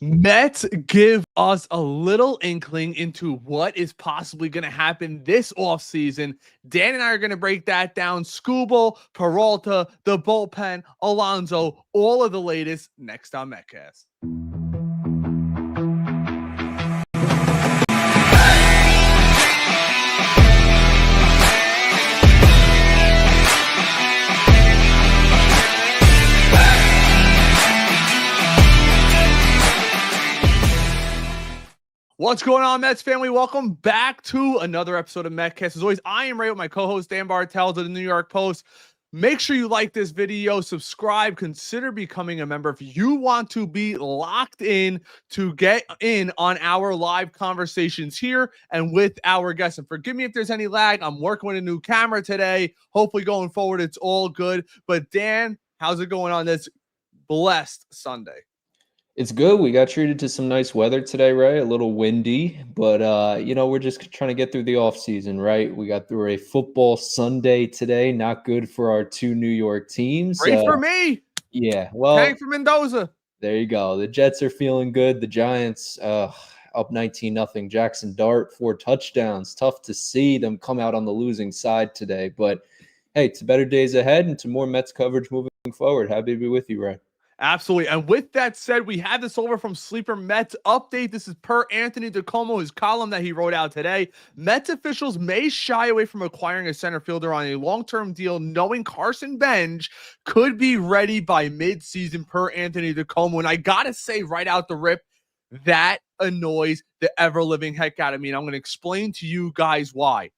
Mets give us a little inkling into what is possibly going to happen this offseason. Dan and I are going to break that down. Skubal, Peralta, the bullpen, Alonso, all of the latest next on Metcast. What's going on, Mets family? Welcome back to another episode of Metcast. As always, I am Ray with my co-host Dan Bartels of the New York Post. Make sure you like this video, subscribe, consider becoming a member if you want to be locked in to get in on our live conversations here and with our guests. And forgive me if there's any lag. I'm working with a new camera today. Hopefully going forward, it's all good. But Dan, how's it going on this blessed Sunday? It's good. We got treated to some nice weather today, Ray. A little windy, but we're just trying to get through the off season, right? We got through a football Sunday today. Not good for our two New York teams. Great for me. Yeah, well, Hank from Mendoza. There you go. The Jets are feeling good. The Giants up 19-0. Jackson Dart 4 touchdowns. Tough to see them come out on the losing side today, but hey, to better days ahead and to more Mets coverage moving forward. Happy to be with you, Ray. Absolutely. And with that said, we have this over from Sleeper Mets Update. This is per Anthony DiComo, his column that he wrote out today. Mets officials may shy away from acquiring a center fielder on a long-term deal, knowing Carson Bench could be ready by mid-season, per Anthony DiComo. And I got to say right out the rip, that annoys the ever-living heck out of me. And I'm going to explain to you guys why.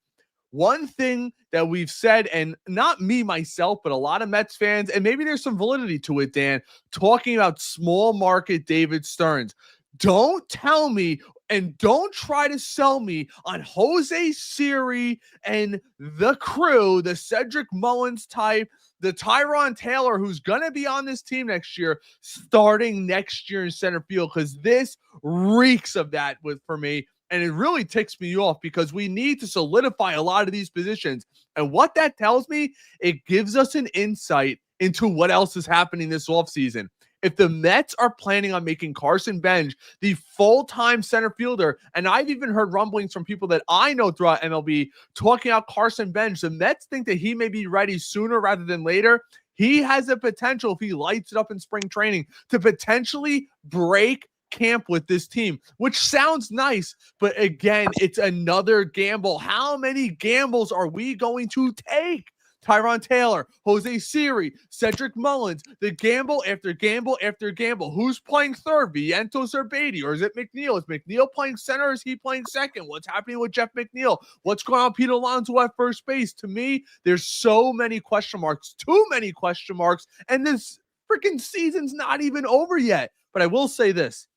One thing that we've said, and not me myself, but a lot of Mets fans, and maybe there's some validity to it, Dan, talking about small market David Stearns. Don't tell me and don't try to sell me on Jose Siri and the crew, the Cedric Mullins type, the Tyrone Taylor, who's going to be on this team next year, starting next year in center field, because this reeks of that for me. And it really ticks me off because we need to solidify a lot of these positions. And what that tells me, it gives us an insight into what else is happening this offseason. If the Mets are planning on making Carson Bench the full-time center fielder, and I've even heard rumblings from people that I know throughout MLB talking about Carson Bench, the Mets think that he may be ready sooner rather than later. He has the potential, if he lights it up in spring training, to potentially break camp with this team, which sounds nice, but again, it's another gamble. How many gambles are we going to take? Tyrone Taylor, Jose Siri, Cedric Mullins, the gamble after gamble after gamble. Who's playing third, Vientos or Beatty, or is it McNeil? Is McNeil playing center, or is he playing second? What's happening with Jeff McNeil? What's going on with Pete Alonso at first base? To me, there's so many question marks, too many question marks, and this freaking season's not even over yet. But I will say this.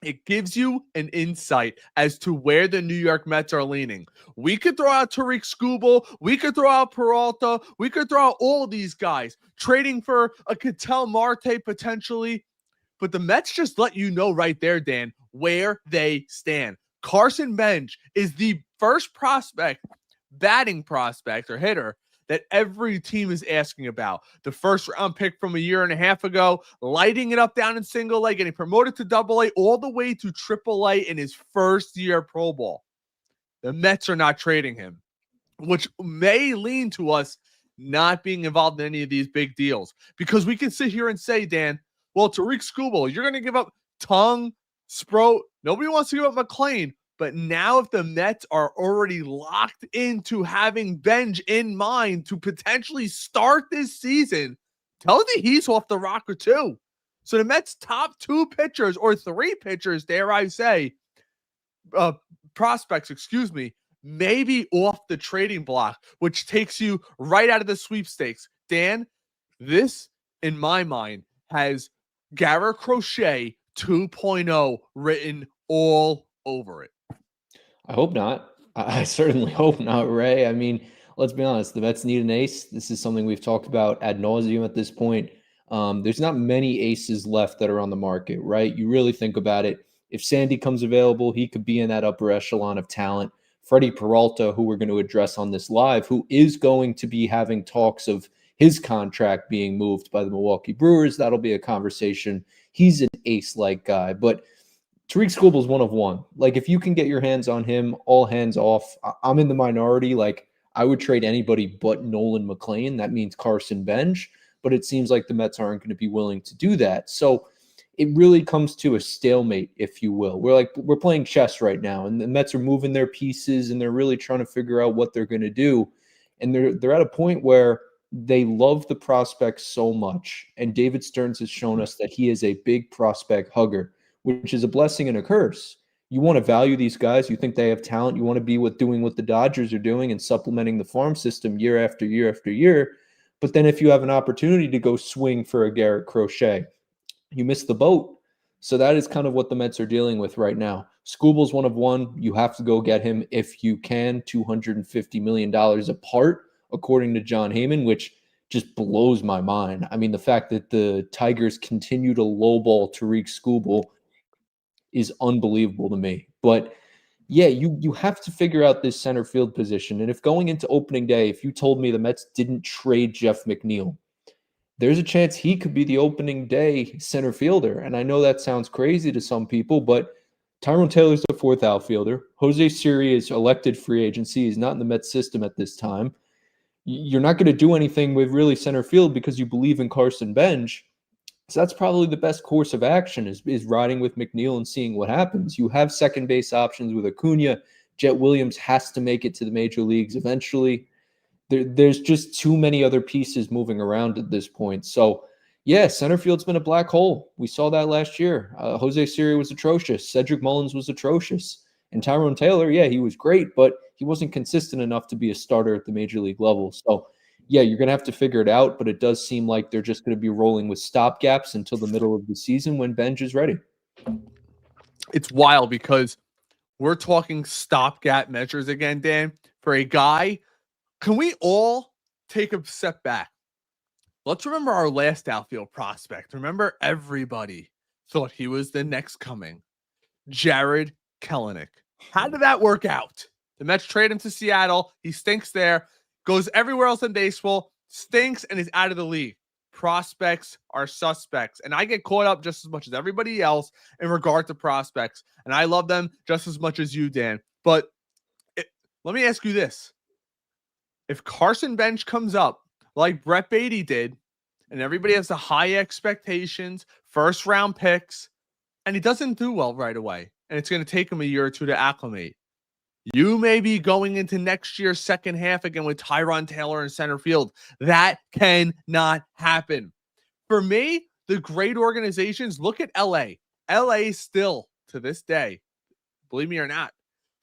It gives you an insight as to where the New York Mets are leaning. We could throw out Tarik Skubal. We could throw out Peralta. We could throw out all these guys, trading for a Ketel Marte potentially. But the Mets just let you know right there, Dan, where they stand. Carson Bench is the first prospect, batting prospect or hitter, that every team is asking about. The first round pick from a year and a half ago, lighting it up down in single A, getting promoted to double A, all the way to triple A in his first year Pro Bowl. The Mets are not trading him, which may lean to us not being involved in any of these big deals. Because we can sit here and say, Dan, well, Tarik Skubal, you're going to give up Tongue, Sproat. Nobody wants to give up McLean. But now if the Mets are already locked into having Bench in mind to potentially start this season, tell me he's off the rocker too. So the Mets' top 2 pitchers, or 3 pitchers, dare I say, prospects, maybe off the trading block, which takes you right out of the sweepstakes. Dan, this, in my mind, has Garrett Crochet 2.0 written all over it. I hope not. I certainly hope not, Ray. I mean, let's be honest. The Mets need an ace. This is something we've talked about ad nauseum at this point. There's not many aces left that are on the market, right? You really think about it. If Sandy comes available, he could be in that upper echelon of talent. Freddy Peralta, who we're going to address on this live, who is going to be having talks of his contract being moved by the Milwaukee Brewers. That'll be a conversation he's an ace-like guy. But Tarik Skubal is one of one. Like, if you can get your hands on him, all hands off. I'm in the minority. Like, I would trade anybody but Nolan McLean. That means Carson Bench. But it seems like the Mets aren't going to be willing to do that. So it really comes to a stalemate, if you will. We're playing chess right now, and the Mets are moving their pieces, and they're really trying to figure out what they're going to do. And they're at a point where they love the prospects so much. And David Stearns has shown us that he is a big prospect hugger, which is a blessing and a curse. You want to value these guys. You think they have talent. You want to be doing what the Dodgers are doing and supplementing the farm system year after year after year. But then if you have an opportunity to go swing for a Garrett Crochet, you miss the boat. So that is kind of what the Mets are dealing with right now. Skubal's one of one. You have to go get him if you can. $250 million apart, according to John Heyman, which just blows my mind. I mean, the fact that the Tigers continue to lowball Tarik Skubal is unbelievable to me. But yeah, you have to figure out this center field position. And if going into opening day, if you told me the Mets didn't trade Jeff McNeil, there's a chance he could be the opening day center fielder. And I know that sounds crazy to some people, but Tyrone Taylor's the fourth outfielder. Jose Siri is elected free agency. He's not in the Mets system at this time. You're not going to do anything with really center field because you believe in Carson Bench. So that's probably the best course of action is riding with McNeil and seeing what happens. You have second base options with Acuna. Jet Williams has to make it to the major leagues eventually. There's just too many other pieces moving around at this point. So, yeah, center field's been a black hole. We saw that last year. Jose Siri was atrocious. Cedric Mullins was atrocious. And Tyrone Taylor, yeah, he was great, but he wasn't consistent enough to be a starter at the major league level. So, yeah, you're going to have to figure it out, but it does seem like they're just going to be rolling with stopgaps until the middle of the season when Benj is ready. It's wild because we're talking stopgap measures again, Dan, for a guy. Can we all take a step back? Let's remember our last outfield prospect. Remember, everybody thought he was the next coming. Jared Kelenic. How did that work out? The Mets trade him to Seattle. He stinks there. Goes everywhere else in baseball. Stinks and is out of the league. Prospects are suspects. And I get caught up just as much as everybody else in regard to prospects. And I love them just as much as you, Dan. But let me ask you this. If Carson Bench comes up like Brett Beatty did, and everybody has the high expectations, first round picks, and he doesn't do well right away, and it's going to take him a year or two to acclimate, you may be going into next year's second half again with Tyrone Taylor in center field. That cannot happen. For me, the great organizations, look at LA. LA still, to this day, believe me or not,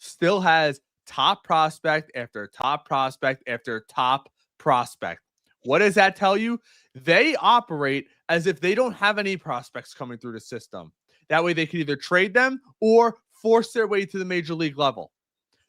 still has top prospect after top prospect after top prospect. What does that tell you? They operate as if they don't have any prospects coming through the system. That way they can either trade them or force their way to the major league level.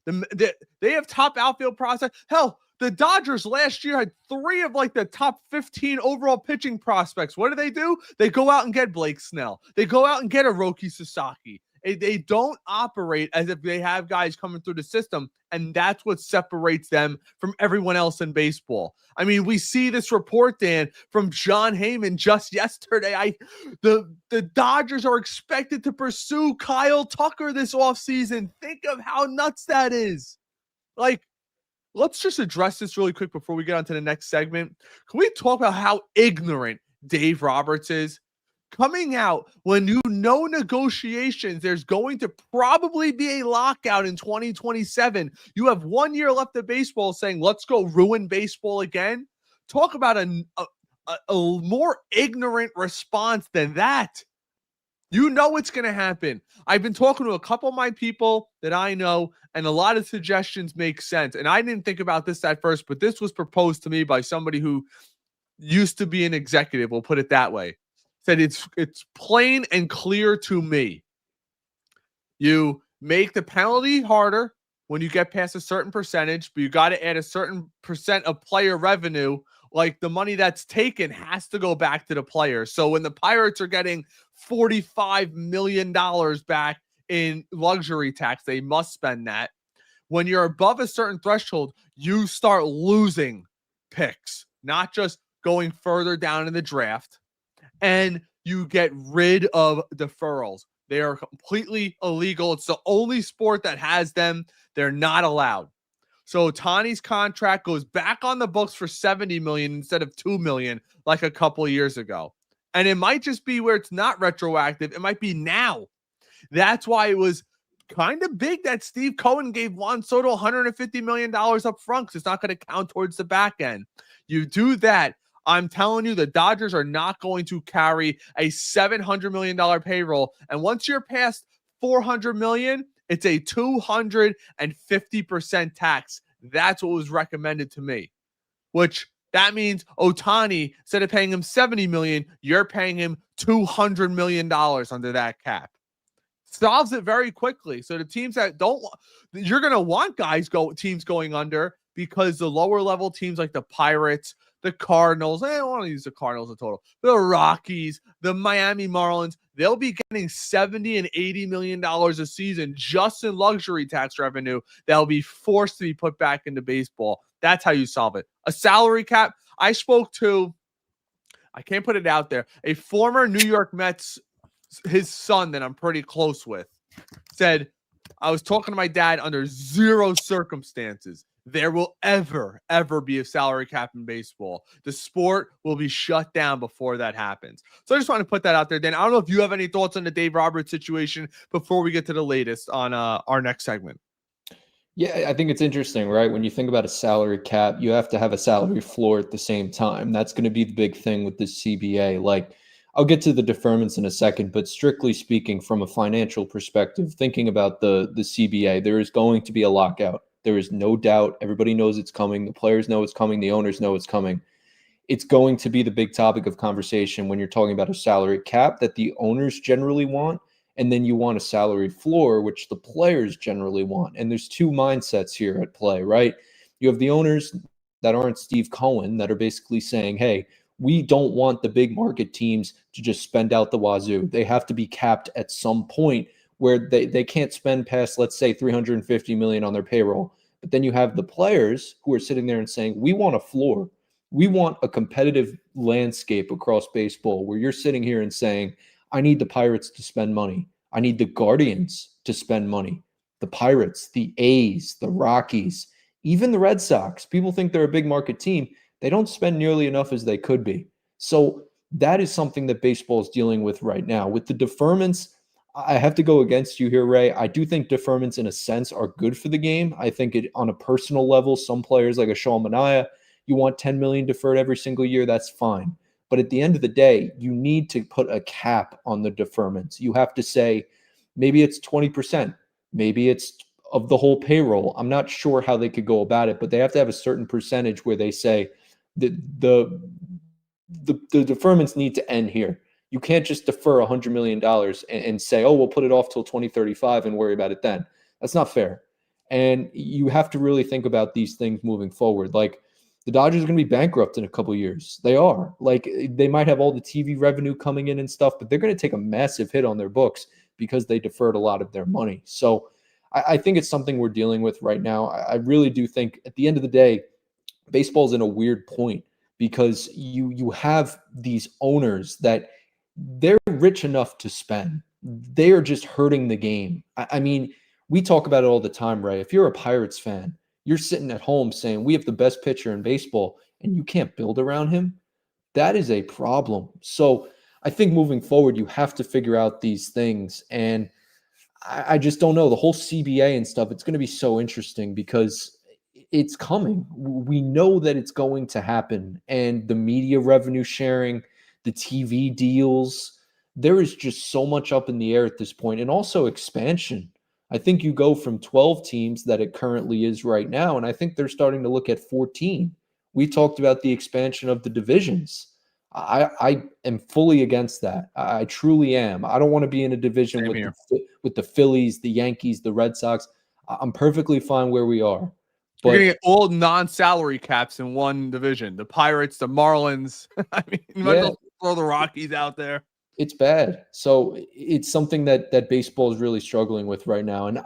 They have top outfield prospects. Hell, the Dodgers last year had 3 of like the top 15 overall pitching prospects. What do? They go out and get Blake Snell. They go out and get a Roki Sasaki. They don't operate as if they have guys coming through the system, and that's what separates them from everyone else in baseball. I mean, we see this report, Dan, from John Heyman just yesterday. The Dodgers are expected to pursue Kyle Tucker this offseason. Think of how nuts that is. Like, let's just address this really quick before we get on to the next segment. Can we talk about how ignorant Dave Roberts is? Coming out when you know negotiations, there's going to probably be a lockout in 2027. You have 1 year left of baseball saying, let's go ruin baseball again. Talk about a more ignorant response than that. You know it's going to happen. I've been talking to a couple of my people that I know, and a lot of suggestions make sense. And I didn't think about this at first, but this was proposed to me by somebody who used to be an executive, we'll put it that way. Said it's plain and clear to me. You make the penalty harder when you get past a certain percentage, but you got to add a certain percent of player revenue. Like the money that's taken has to go back to the player. So when the Pirates are getting $45 million back in luxury tax, they must spend that. When you're above a certain threshold, you start losing picks, not just going further down in the draft. And you get rid of deferrals. They are completely illegal. It's the only sport that has them. They're not allowed. So Ohtani's contract goes back on the books for $70 million instead of $2 million like a couple years ago. And it might just be where it's not retroactive. It might be now. That's why it was kind of big that Steve Cohen gave Juan Soto $150 million up front because it's not going to count towards the back end. You do that, I'm telling you, the Dodgers are not going to carry a $700 million payroll. And once you're past $400 million, it's a 250% tax. That's what was recommended to me, which that means Ohtani, instead of paying him $70 million, you're paying him $200 million under that cap. Solves it very quickly. So the teams that don't, you're going to want teams going under, because the lower level teams like the Pirates, the Cardinals, I don't want to use the Cardinals in total, the Rockies, the Miami Marlins, they'll be getting $70 and $80 million a season just in luxury tax revenue that'll be forced to be put back into baseball. That's how you solve it. A salary cap. I spoke to, I can't put it out there, a former New York Mets, his son that I'm pretty close with, said, I was talking to my dad, under zero circumstances there will ever be a salary cap in baseball. The sport will be shut down before that happens. So I just want to put that out there, Dan. I don't know if you have any thoughts on the Dave Roberts situation before we get to the latest on our next segment. Yeah, I think it's interesting, right? When you think about a salary cap, you have to have a salary floor at the same time. That's going to be the big thing with this CBA. Like, I'll get to the deferments in a second, but strictly speaking, from a financial perspective, thinking about the CBA, there is going to be a lockout. There is no doubt. Everybody knows it's coming. The players know it's coming. The owners know it's coming. It's going to be the big topic of conversation when you're talking about a salary cap that the owners generally want, and then you want a salary floor, which the players generally want. And there's two mindsets here at play, right? You have the owners that aren't Steve Cohen that are basically saying, hey, we don't want the big market teams to just spend out the wazoo. They have to be capped at some point where they can't spend past, let's say, $350 million on their payroll. But then you have the players who are sitting there and saying, we want a floor. We want a competitive landscape across baseball where you're sitting here and saying, I need the Pirates to spend money. I need the Guardians to spend money. The Pirates, the A's, the Rockies, even the Red Sox. People think they're a big market team. They don't spend nearly enough as they could be. So that is something that baseball is dealing with right now. With the deferments, I have to go against you here, Ray. I do think deferments, in a sense, are good for the game. I think it, on a personal level, some players like a Sean Manaea, you want $10 million deferred every single year, that's fine. But at the end of the day, you need to put a cap on the deferments. You have to say, maybe it's 20%, maybe it's of the whole payroll. I'm not sure how they could go about it, but they have to have a certain percentage where they say that the deferments need to end here. You can't just defer $100 million and say, oh, we'll put it off till 2035 and worry about it then. That's not fair. And you have to really think about these things moving forward. Like, the Dodgers are going to be bankrupt in a couple of years. They are. Like, they might have all the TV revenue coming in and stuff, but they're going to take a massive hit on their books because they deferred a lot of their money. So I think it's something we're dealing with right now. I really do think at the end of the day, baseball's in a weird point because you have these owners that they're rich enough to spend. They are just hurting the game. I mean, we talk about it all the time, Ray. If you're a Pirates fan, you're sitting at home saying, we have the best pitcher in baseball, and you can't build around him. That is a problem. So I think moving forward, you have to figure out these things. And I just don't know. The whole CBA and stuff, it's going to be so interesting because it's coming. We know that it's going to happen. And the media revenue sharing, the TV deals, there is just so much up in the air at this point. And also expansion. I think you go from 12 teams that it currently is right now, and I think they're starting to look at 14. We talked about the expansion of the divisions. I am fully against that. I truly am. I don't want to be in a division with the Phillies, the Yankees, the Red Sox. I'm perfectly fine where we are. But you're going to get all non-salary caps in one division. The Pirates, the Marlins. I mean, you might as well throw the Rockies out there. It's bad. So it's something that baseball is really struggling with right now. And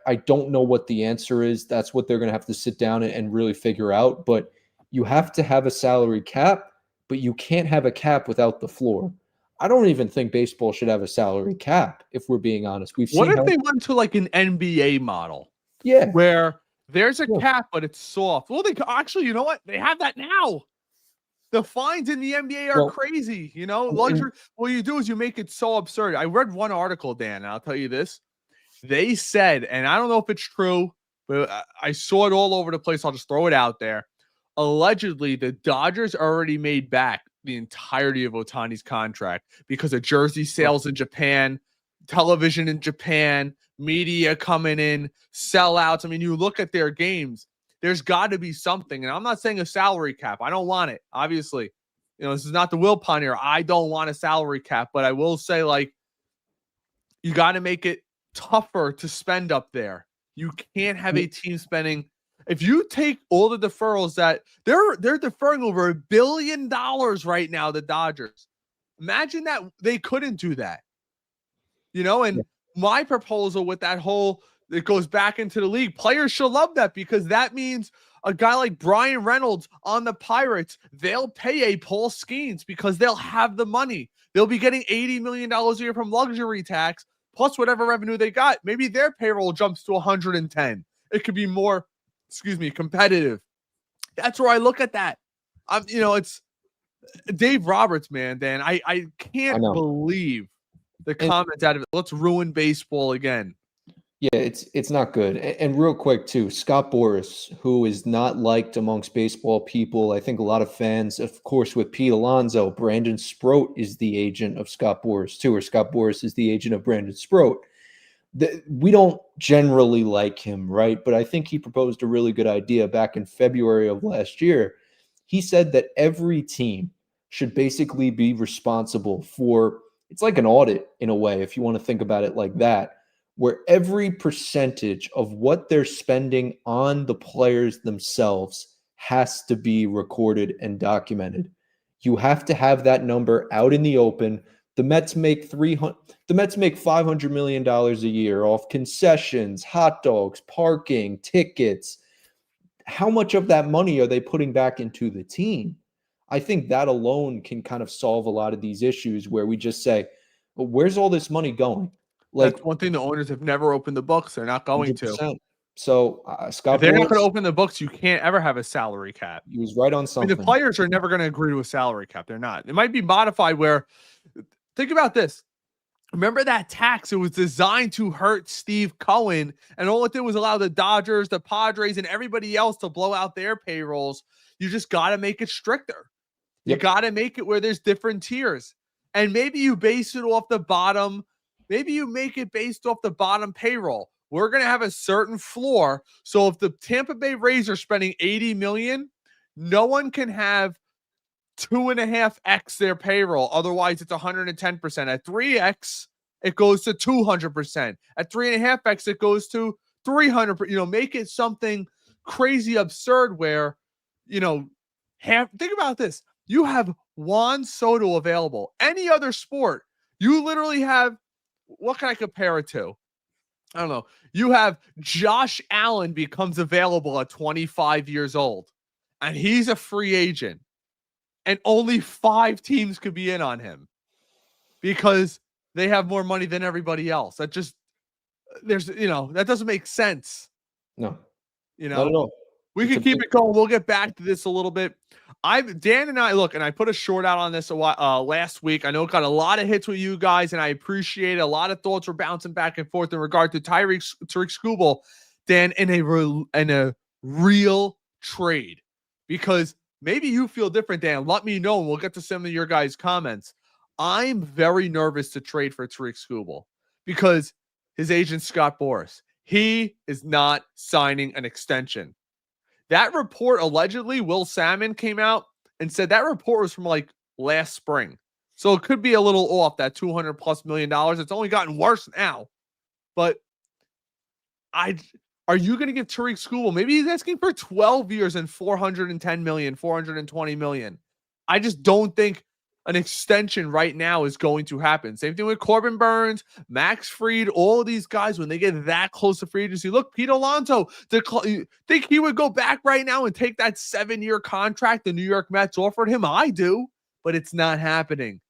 I don't know what the answer is. That's what they're going to have to sit down and really figure out. But you have to have a salary cap, but you can't have a cap without the floor. I don't even think baseball should have a salary cap, if we're being honest. We've What seen if they went to like an NBA model yeah, where there's a yeah. cap, but it's soft? Well, actually, you know what? They have that now. The fines in the NBA are Well, crazy. You know, and luxury. What you do is you make it so absurd. I read one article, Dan, and I'll tell you this. They said, and I don't know if it's true, but I saw it all over the place. I'll just throw it out there. Allegedly, the Dodgers already made back the entirety of Ohtani's contract because of jersey sales in Japan, television in Japan, media coming in, sellouts. I mean, you look at their games, there's got to be something. And I'm not saying a salary cap. I don't want it, obviously. You know, this is not the Will Pioneer. I don't want a salary cap, but I will say, like, you got to make it tougher to spend up there. You can't have a team spending. If you take all the deferrals that they're deferring over $1 billion right now, the Dodgers. Imagine that they couldn't do that. You know, and my proposal with that whole it goes back into the league. Players should love that because that means a guy like Brian Reynolds on the Pirates, they'll pay a Paul Skeens because they'll have the money. They'll be getting $80 million a year from luxury tax plus whatever revenue they got. Maybe their payroll jumps to 110. It could be more, competitive. That's where I look at that. It's Dave Roberts, man, Dan. I can't believe the comments out of it. Let's ruin baseball again. Yeah, it's not good. And real quick too, Scott Boras, who is not liked amongst baseball people. I think a lot of fans, of course, with Pete Alonso, Brandon Sproat is the agent of Scott Boras too, or Scott Boras is the agent of Brandon Sproat. We don't generally like him, right? But I think he proposed a really good idea back in February of last year. He said that every team should basically be responsible for, it's like an audit in a way, if you want to think about it like that, where every percentage of what they're spending on the players themselves has to be recorded and documented. You have to have that number out in the open. The Mets make $500 million a year off concessions, hot dogs, parking, tickets. How much of that money are they putting back into the team? I think that alone can kind of solve a lot of these issues where we just say, well, where's all this money going? Like, that's one thing the owners have never opened the books. They're not going 100%. To. So Scott, if they're not going to open the books, you can't ever have a salary cap. He was right on something. The players are never going to agree to a salary cap. They're not. It might be modified where, think about this. Remember that tax? It was designed to hurt Steve Cohen, and all it did was allow the Dodgers, the Padres, and everybody else to blow out their payrolls. You just got to make it stricter. You got to make it where there's different tiers. And maybe you base it off the bottom. Maybe you make it based off the bottom payroll. We're going to have a certain floor. So if the Tampa Bay Rays are spending $80 million, no one can have 2.5x their payroll. Otherwise, it's 110%. At 3x, it goes to 200%. At 3.5x, it goes to 300%. Make it something crazy absurd where, think about this. You have Juan Soto available. Any other sport, you literally have, what can I compare it to? I don't know. You have Josh Allen becomes available at 25 years old, and he's a free agent, and only 5 teams could be in on him because they have more money than everybody else. That just, that doesn't make sense. No, not at all. We can keep it going. We'll get back to this a little bit. Dan and I and I put a short out on this last week. I know it got a lot of hits with you guys, and I appreciate it. A lot of thoughts were bouncing back and forth in regard to Tarik Skubal, Dan, in a real trade, because maybe you feel different, Dan. Let me know, and we'll get to some of your guys' comments. I'm very nervous to trade for Tarik Skubal because his agent, Scott Boras, he is not signing an extension. That report, allegedly, Will Salmon came out and said that report was from like last spring. So it could be a little off, that $200+ million. It's only gotten worse now. But are you going to give Tarik Skubal? Maybe he's asking for 12 years and $410 million, $420 million. I just don't think an extension right now is going to happen. Same thing with Corbin Burns, Max Fried, all of these guys, when they get that close to free agency. Look, Pete Alonso, think he would go back right now and take that 7-year contract the New York Mets offered him? I do, but it's not happening.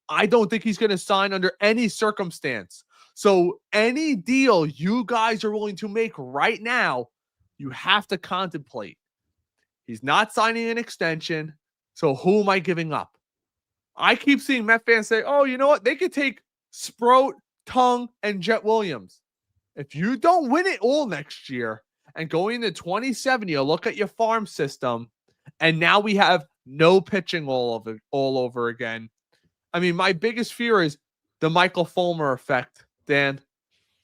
I don't think he's going to sign under any circumstance. So any deal you guys are willing to make right now, you have to contemplate. He's not signing an extension. So who am I giving up? I keep seeing Met fans say, oh, you know what? They could take Sproat, Tongue, and Jet Williams. If you don't win it all next year and going into 2070, you look at your farm system, and now we have no pitching all over again. I mean, my biggest fear is the Michael Fulmer effect, Dan.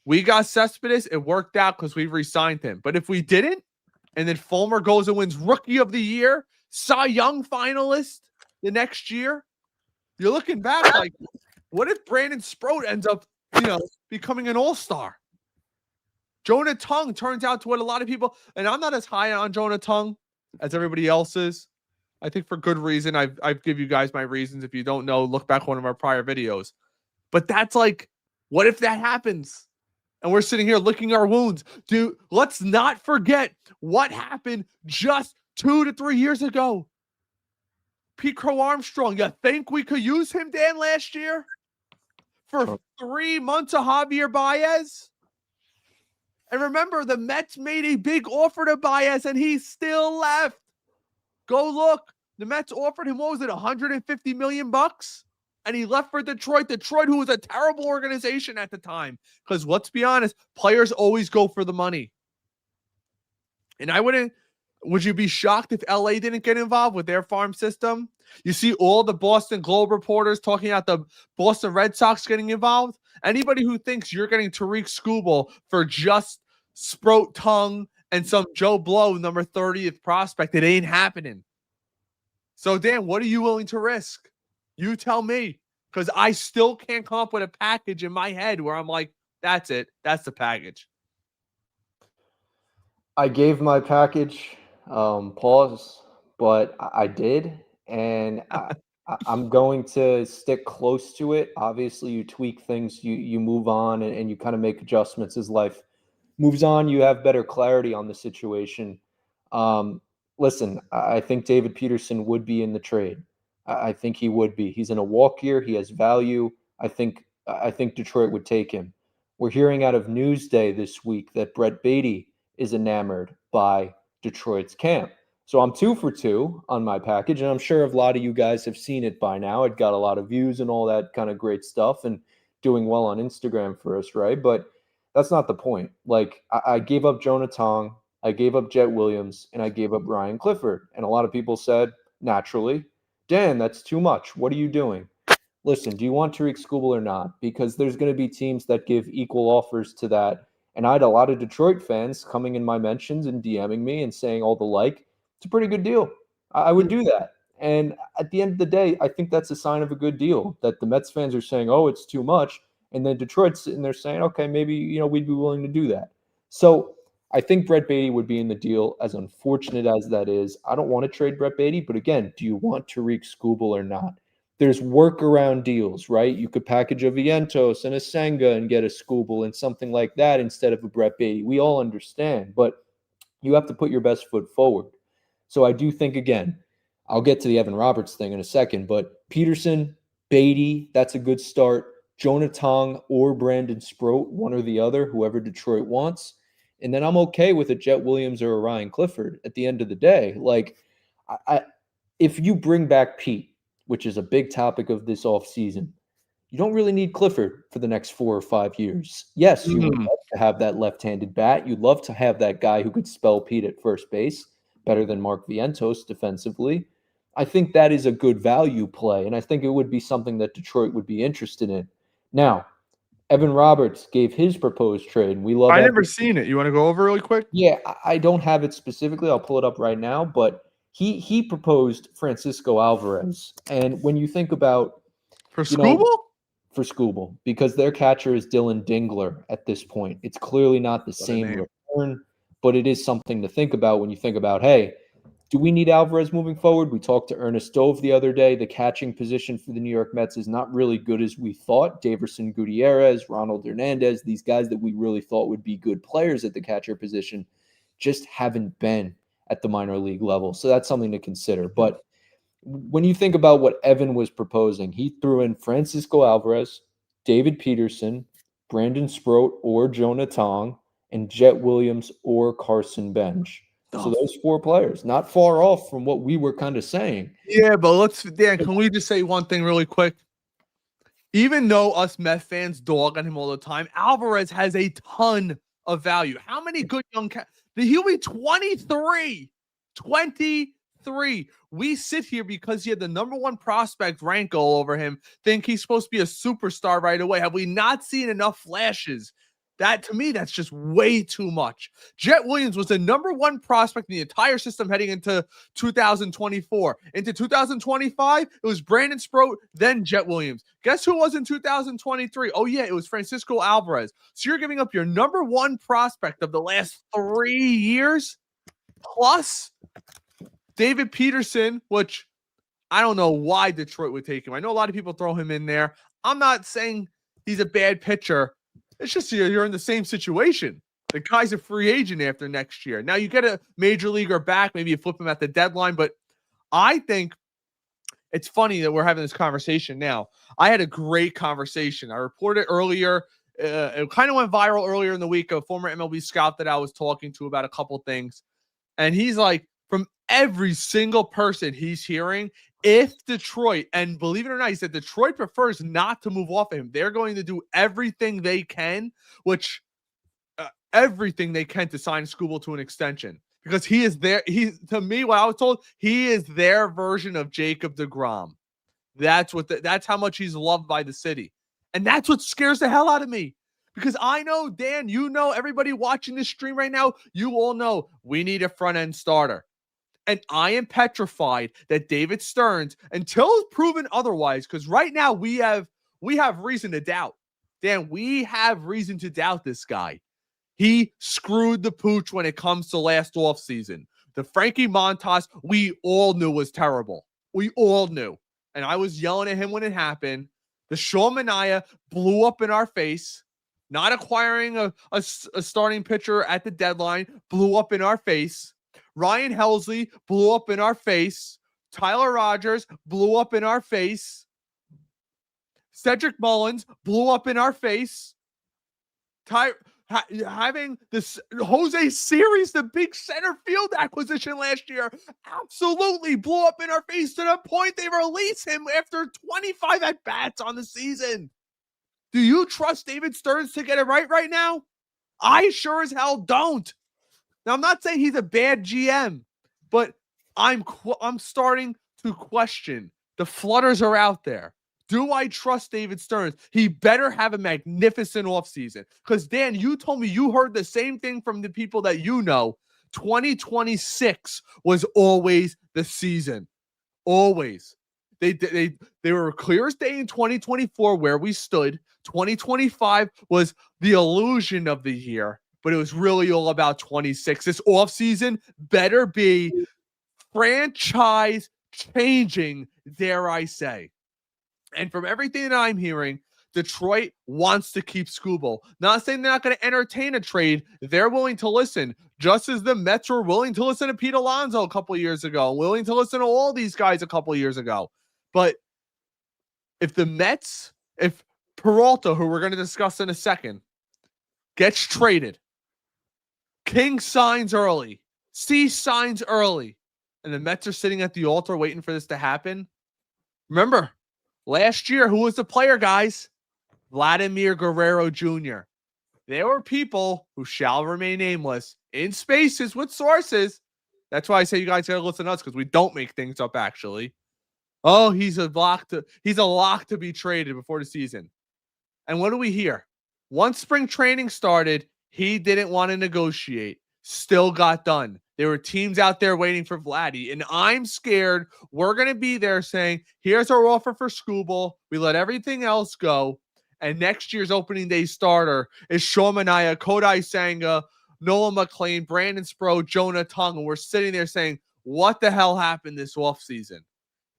We got Cespedes. It worked out because we re-signed him. But if we didn't, and then Fulmer goes and wins Rookie of the Year, Cy Young finalist the next year, you're looking back like, what if Brandon Sproat ends up, becoming an all-star? Jonah Tongue turns out to what a lot of people, and I'm not as high on Jonah Tongue as everybody else is. I think for good reason. I've give you guys my reasons. If you don't know, look back one of our prior videos. But that's like, what if that happens? And we're sitting here licking our wounds. Dude, let's not forget what happened just 2 to 3 years ago. Pete Crow Armstrong, you think we could use him, Dan, last year? For 3 months of Javier Baez? And remember, the Mets made a big offer to Baez, and he still left. Go look. The Mets offered him, what was it, $150 million? And he left for Detroit. Detroit, who was a terrible organization at the time. Because let's be honest, players always go for the money. And would you be shocked if LA didn't get involved with their farm system? You see all the Boston Globe reporters talking about the Boston Red Sox getting involved. Anybody who thinks you're getting Tarik Skubal for just Sproat Tongue and some Joe Blow, number 30th prospect, it ain't happening. So, Dan, what are you willing to risk? You tell me, because I still can't come up with a package in my head where I'm like, that's it. That's the package. I gave my package pause, but I did, and I'm going to stick close to it. Obviously, you tweak things, you move on, and you kind of make adjustments as life moves on. You have better clarity on the situation. Listen, I think David Peterson would be in the trade. I think he would be. He's in a walk year. He has value. I think Detroit would take him. We're hearing out of Newsday this week that Brett Beatty is enamored by Detroit's camp. So I'm 2 for 2 on my package, and I'm sure a lot of you guys have seen it by now. It got a lot of views and all that kind of great stuff and doing well on Instagram for us, right? But that's not the point. Like, I gave up Jonah Tong, I gave up Jet Williams, and I gave up Ryan Clifford. And a lot of people said, naturally, Dan, that's too much. What are you doing? Listen, do you want Tarik Skubal or not? Because there's going to be teams that give equal offers to that. And I had a lot of Detroit fans coming in my mentions and DMing me and saying all the like. It's a pretty good deal. I would do that. And at the end of the day, I think that's a sign of a good deal, that the Mets fans are saying, oh, it's too much. And then Detroit's sitting there saying, okay, maybe, we'd be willing to do that. So I think Brett Beatty would be in the deal, as unfortunate as that is. I don't want to trade Brett Beatty, but again, do you want Tarik Skubal or not? There's workaround deals, right? You could package a Vientos and a Senga and get a Skubal and something like that instead of a Brett Beatty. We all understand, but you have to put your best foot forward. So I do think, again, I'll get to the Evan Roberts thing in a second, but Peterson, Beatty, that's a good start. Jonah Tong or Brandon Sproat, one or the other, whoever Detroit wants. And then I'm okay with a Jet Williams or a Ryan Clifford at the end of the day. Like, if you bring back Pete, which is a big topic of this offseason, you don't really need Clifford for the next 4 or 5 years. Yes, you would love to have that left-handed bat. You'd love to have that guy who could spell Pete at first base better than Mark Vientos defensively. I think that is a good value play, and I think it would be something that Detroit would be interested in. Now, Evan Roberts gave his proposed trade. We love. I never seen it. You want to go over really quick? Yeah, I don't have it specifically. I'll pull it up right now, but he proposed Francisco Alvarez. And when you think about for Skubal? For Skubal, because their catcher is Dylan Dingler at this point. It's clearly not the same return, but it is something to think about when you think about, hey, do we need Alvarez moving forward? We talked to Ernest Dove the other day. The catching position for the New York Mets is not really good as we thought. Daverson Gutierrez, Ronald Hernandez, these guys that we really thought would be good players at the catcher position just haven't been at the minor league level. So that's something to consider. But when you think about what Evan was proposing, he threw in Francisco Alvarez, David Peterson, Brandon Sproat or Jonah Tong, and Jet Williams or Carson Bench. So Oh, those 4 players, not far off from what we were kind of saying. yeah, but Dan, can we just say one thing really quick? Even though us Mets fans dog on him all the time, Alvarez has a ton of value. How many good young he'll be 23. 23. We sit here because he had the number 1 prospect rank all over him, think he's supposed to be a superstar right away. Have we not seen enough flashes? That, to me, that's just way too much. Jet Williams was the number 1 prospect in the entire system heading into 2024. Into 2025, it was Brandon Sproat, then Jet Williams. Guess who was in 2023? Oh, yeah, it was Francisco Alvarez. So you're giving up your number 1 prospect of the last 3 years, plus David Peterson, which I don't know why Detroit would take him. I know a lot of people throw him in there. I'm not saying he's a bad pitcher. It's just you're in the same situation. The guy's a free agent after next year. Now you get a major leaguer back. Maybe you flip him at the deadline. But I think it's funny that we're having this conversation now. I had a great conversation. I reported earlier. It kind of went viral earlier in the week. A former MLB scout that I was talking to about a couple things. And he's like, from every single person he's hearing, if Detroit, and believe it or not, he said Detroit prefers not to move off of him. They're going to do everything they can, everything they can to sign Skubal to an extension because he is there. To me, what I was told, he is their version of Jacob deGrom. That's how much he's loved by the city. And that's what scares the hell out of me. Because I know, Dan, everybody watching this stream right now, you all know we need a front end starter. And I am petrified that David Stearns, until proven otherwise, because right now we have reason to doubt. Dan, we have reason to doubt this guy. He screwed the pooch when it comes to last offseason. The Frankie Montas, we all knew was terrible. We all knew. And I was yelling at him when it happened. The Sean Manaea blew up in our face. Not acquiring a starting pitcher at the deadline blew up in our face. Ryan Helsley blew up in our face. Tyler Rogers blew up in our face. Cedric Mullins blew up in our face. Having this Jose Series, the big center field acquisition last year, absolutely blew up in our face to the point they release him after 25 at-bats on the season. Do you trust David Stearns to get it right now? I sure as hell don't. Now, I'm not saying he's a bad GM, but I'm starting to question. The flutters are out there. Do I trust David Stearns? He better have a magnificent offseason. Because, Dan, you told me you heard the same thing from the people that you know. 2026 was always the season. Always. They were clear as day in 2024 where we stood. 2025 was the illusion of the year, but it was really all about 26. This offseason better be franchise changing, dare I say. And from everything that I'm hearing, Detroit wants to keep Skubal. Not saying they're not going to entertain a trade. They're willing to listen, just as the Mets were willing to listen to Pete Alonso a couple years ago, willing to listen to all these guys a couple years ago. But if Peralta, who we're going to discuss in a second, gets traded, King signs early, C signs early, and the Mets are sitting at the altar waiting for this to happen. Remember, last year, who was the player, guys? Vladimir Guerrero Jr. There were people who shall remain nameless in spaces with sources. That's why I say you guys gotta listen to us, because we don't make things up, actually. Oh, he's a lock to be traded before the season. And what do we hear? Once spring training started, he didn't want to negotiate. Still got done. There were teams out there waiting for Vladdy. And I'm scared we're going to be there saying, here's our offer for Skubal. We let everything else go. And next year's opening day starter is Sean Manaea, Kodai Senga, Noah McLean, Brandon Sproat, Jonah Tong. And we're sitting there saying, what the hell happened this offseason?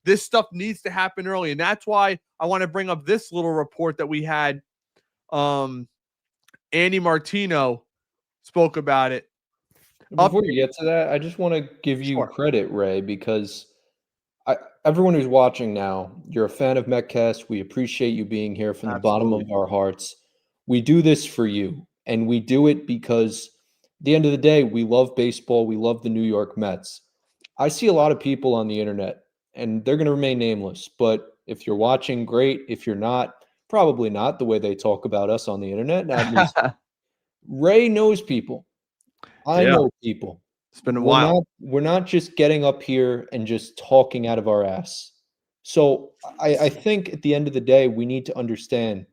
This stuff needs to happen early. And that's why I want to bring up this little report that we had. Andy Martino spoke about it. Before you get to that, I just want to give you Sure. credit, Ray, because Everyone who's watching now, you're a fan of Metcast. We appreciate you being here from the bottom of Absolutely. our hearts. We do this for you, and we do it because at the end of the day, we love baseball. We love the New York Mets. I see a lot of people on the internet, and they're going to remain nameless. But if you're watching, great. If you're not, probably not the way they talk about us on the internet. At least Ray knows people. I Yeah, know people. it's been a We're while. not just getting up here and just talking out of our ass. So I think at the end of the day, we need to understand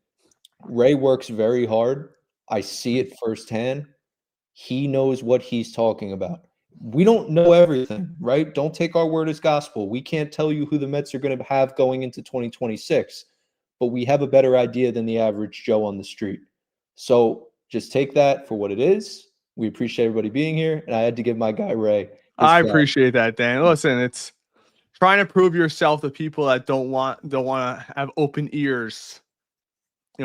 Ray works very hard. I see it firsthand. He knows what he's talking about. We don't know everything, right? Don't take our word as gospel. We can't tell you who the Mets are going to have going into 2026, but we have a better idea than the average Joe on the street. So just take that for what it is. We appreciate everybody being here, and I had to give my guy Ray his I flowers. appreciate that, Dan. Listen, it's trying to prove yourself to people that don't want to have open ears.